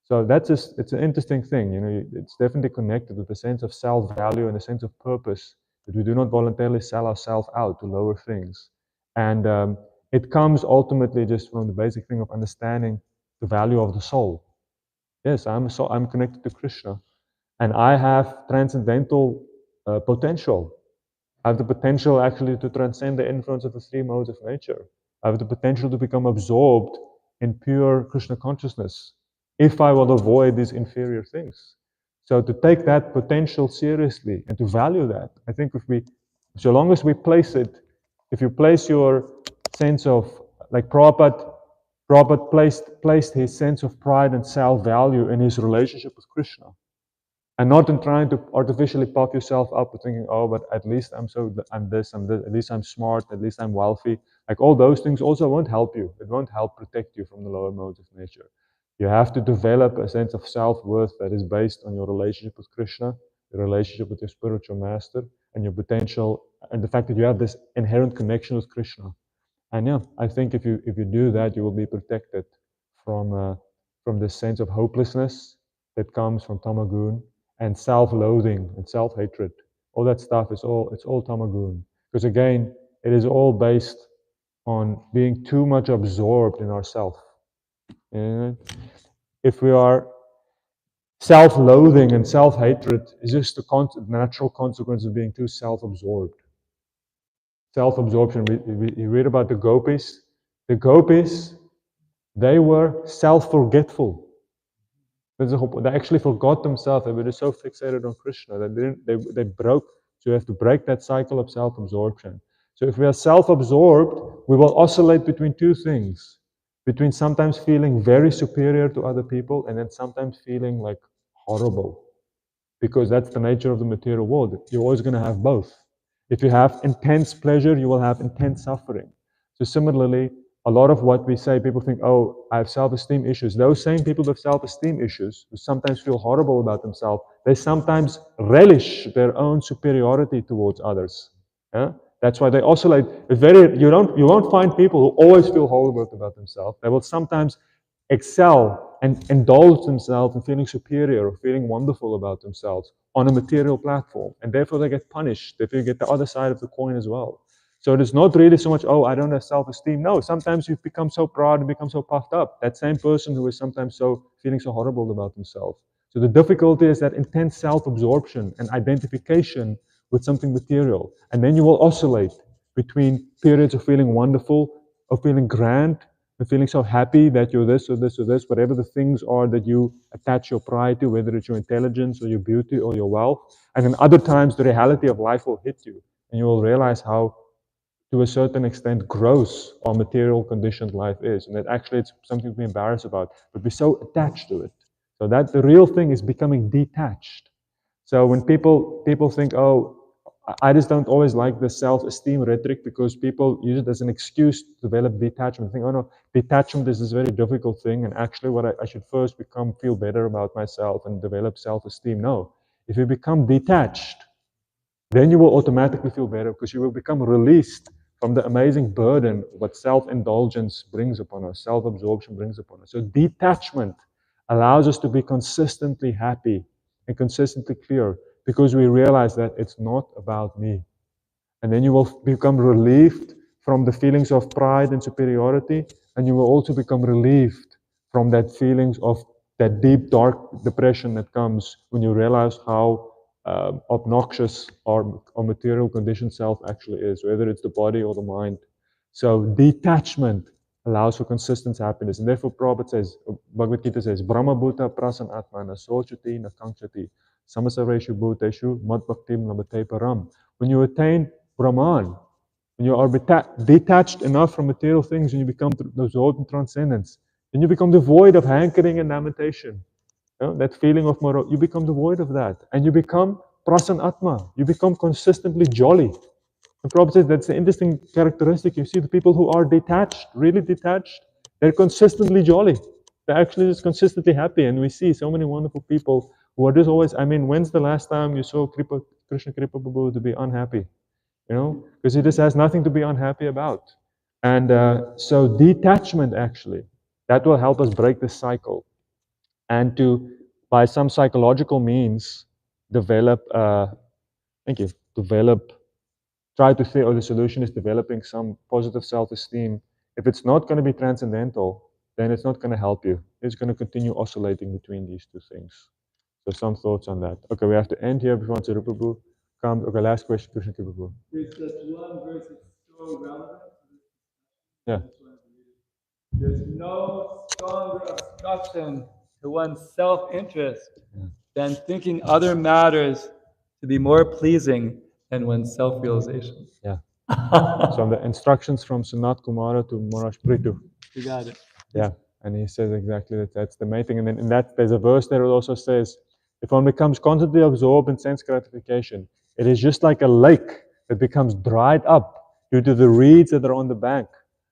So it's an interesting thing. It's definitely connected with a sense of self-value and a sense of purpose, that we do not voluntarily sell ourselves out to lower things. And it comes ultimately just from the basic thing of understanding the value of the soul. Yes, I'm connected to Krishna, and I have transcendental potential. I have the potential actually to transcend the influence of the three modes of nature. I have the potential to become absorbed in pure Krishna consciousness if I will avoid these inferior things. So to take that potential seriously and to value that, I think so long as we place it, if you place your sense of, like Prabhupada placed his sense of pride and self-value in his relationship with Krishna, and not in trying to artificially puff yourself up with thinking, oh, but at least I'm this, at least I'm smart, at least I'm wealthy. Like all those things also won't help you. It won't help protect you from the lower modes of nature. You have to develop a sense of self-worth that is based on your relationship with Krishna, your relationship with your spiritual master, and your potential, and the fact that you have this inherent connection with Krishna. And yeah, I think if you do that, you will be protected from this sense of hopelessness that comes from tamagun, and self-loathing and self-hatred. All that stuff it's all tamagun. Because again, it is all based on being too much absorbed in ourself. If we are self-loathing and self-hatred, is just the natural consequence of being too self-absorbed. Self-absorption. We read about the gopis. The gopis, they were self-forgetful. They actually forgot themselves. They were just so fixated on Krishna that they broke. So you have to break that cycle of self-absorption. So if we are self-absorbed, we will oscillate between two things. Between sometimes feeling very superior to other people and then sometimes feeling like horrible. Because that's the nature of the material world. You're always going to have both. If you have intense pleasure, you will have intense suffering. So similarly, a lot of what we say, people think, oh, I have self-esteem issues. Those same people with self-esteem issues, who sometimes feel horrible about themselves, they sometimes relish their own superiority towards others. Yeah? That's why they oscillate. You won't find people who always feel horrible about themselves. They will sometimes excel and indulge themselves in feeling superior or feeling wonderful about themselves on a material platform. And therefore they get punished. Therefore you get the other side of the coin as well. So it is not really so much, oh, I don't have self-esteem. No, sometimes you've become so proud and become so puffed up. That same person who is sometimes feeling so horrible about themselves. So the difficulty is that intense self-absorption and identification with something material. And then you will oscillate between periods of feeling wonderful, of feeling grand, and feeling so happy that you're this or this or this, whatever the things are that you attach your pride to, whether it's your intelligence or your beauty or your wealth. And then other times the reality of life will hit you, and you will realize how, to a certain extent, gross our material conditioned life is, and that actually it's something to be embarrassed about, but we're so attached to it. So that the real thing is becoming detached. So when people think, oh, I just don't always like the self-esteem rhetoric, because people use it as an excuse to develop detachment. Think, oh no, detachment is this very difficult thing, and actually what I should first feel better about myself and develop self-esteem. No, if you become detached, then you will automatically feel better, because you will become released from the amazing burden what self-indulgence brings upon us, self-absorption brings upon us. So detachment allows us to be consistently happy and consistently clear, because we realize that it's not about me. And then you will become relieved from the feelings of pride and superiority, and you will also become relieved from that feelings of that deep, dark depression that comes when you realize how obnoxious our material conditioned self actually is, whether it's the body or the mind. So detachment allows for consistent happiness. And therefore Prabhupada says, Bhagavad Gita says, Brahma Bhuta Prasan Atma na sochati na kankshati samasareshu bhuteshu mad bhaktim labate param. When you attain Brahman, when you are detached enough from material things and you become absorbed in transcendence, then you become devoid of hankering and lamentation. You know, that feeling of moral, you become devoid of that. And you become prasan atma. You become consistently jolly. And Prabhupada says that's an interesting characteristic. You see the people who are detached, really detached, they're consistently jolly. They're actually just consistently happy. And we see so many wonderful people who are just always, I mean, when's the last time you saw Krishna Kripa Prabhu to be unhappy? You know, because he just has nothing to be unhappy about. And so detachment, actually, that will help us break this cycle, and to, by some psychological means, develop, try to think, or the solution is developing some positive self-esteem. If it's not going to be transcendental, then it's not going to help you. It's going to continue oscillating between these two things. So some thoughts on that. Okay, we have to end here before Prabhu comes. Okay, last question, Krishna Prabhu. There's that one verse that's so relevant. Yeah. There's no stronger obstruction to one's self-interest than thinking other matters to be more pleasing than one's self-realization. Yeah. So the instructions from Sanat Kumara to Maharaj Prithu. You got it. Yeah, and he says exactly that. That's the main thing. And then in that, there's a verse there that also says, if one becomes constantly absorbed in sense gratification, it is just like a lake that becomes dried up due to the reeds that are on the bank.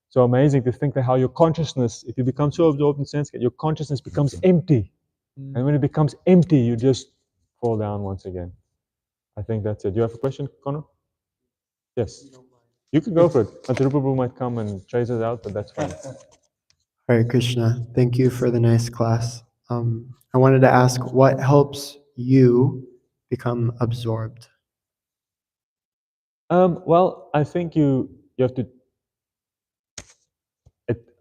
So amazing to think that how your consciousness, if you become so absorbed in sense, your consciousness becomes empty. And when it becomes empty, you just fall down once again. I think that's it. Do you have a question, Connor? Yes. You can go for it. Antara Prabhu might come and chase us out, but that's fine. Hare Krishna. Thank you for the nice class. I wanted to ask, what helps you become absorbed? Well, I think you have to.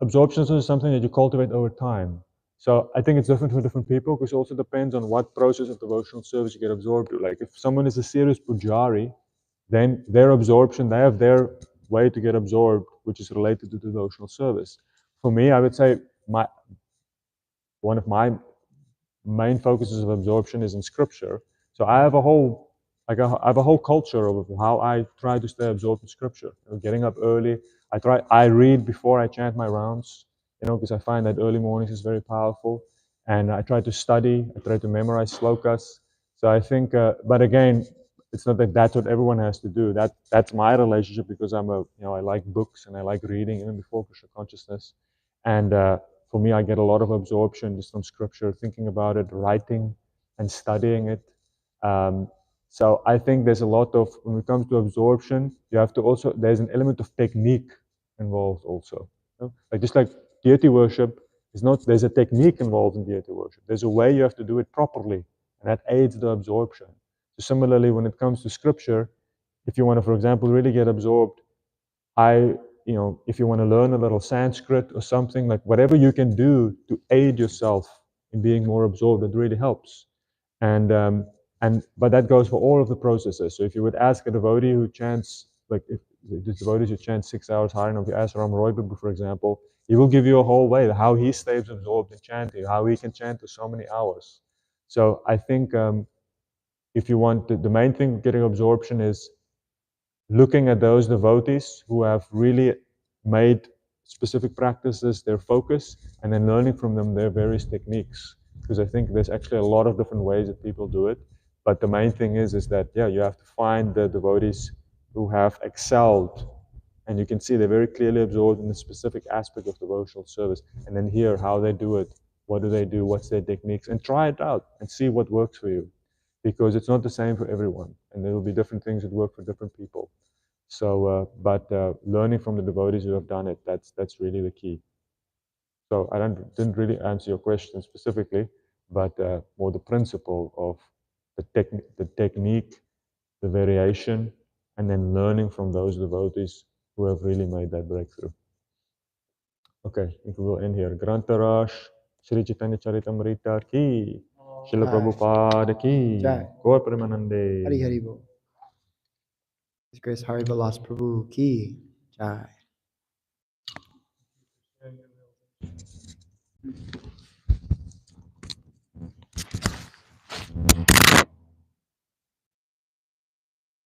Absorption is something that you cultivate over time. So I think it's different for different people, because it also depends on what process of devotional service you get absorbed to. Like if someone is a serious pujari, then their absorption, they have their way to get absorbed, which is related to devotional service. For me, I would say one of my main focuses of absorption is in scripture. So I have a whole culture of how I try to stay absorbed in scripture. You know, getting up early, I read before I chant my rounds, you know, because I find that early mornings is very powerful. And I try to study, I try to memorize slokas. So I think, but again, it's not that that's what everyone has to do. That's my relationship, because I like books and I like reading even before Krishna consciousness. And for me, I get a lot of absorption just from scripture, thinking about it, writing and studying it. So I think there's a lot of, when it comes to absorption, you have to also, there's an element of technique involved also. You know? Like just like deity worship is not, there's a technique involved in deity worship. There's a way you have to do it properly, and that aids the absorption. So similarly, when it comes to scripture, if you want to, for example, really get absorbed, if you want to learn a little Sanskrit or something, like whatever you can do to aid yourself in being more absorbed, it really helps. But that goes for all of the processes. So if you would ask a devotee who chants, like if the devotees who chant 6 hours higher, and if you ask Ram Roy Prabhu, for example, He will give you a whole way, how he stays absorbed in chanting, how he can chant for so many hours. So I think if you want, the main thing getting absorption is looking at those devotees who have really made specific practices their focus, and then learning from them their various techniques. Because I think there's actually a lot of different ways that people do it. But the main thing is that, yeah, you have to find the devotees who have excelled, and you can see they're very clearly absorbed in a specific aspect of devotional service, and then hear how they do it, what do they do, what's their techniques, and try it out and see what works for you. Because it's not the same for everyone, and there will be different things that work for different people. So, but learning from the devotees who have done it, that's really the key. So I didn't really answer your question specifically, but more the principle of the technique, the variation, and then learning from those devotees who have really made that breakthrough. Okay, I think we will end here. Grantaraj, Sri Caitanya-caritāmṛta ki, Srila Prabhupada ki, Jai. Gaur Premanande. Hari Hari Bol. His Grace Hari Vilas Prabhu Ki Jai.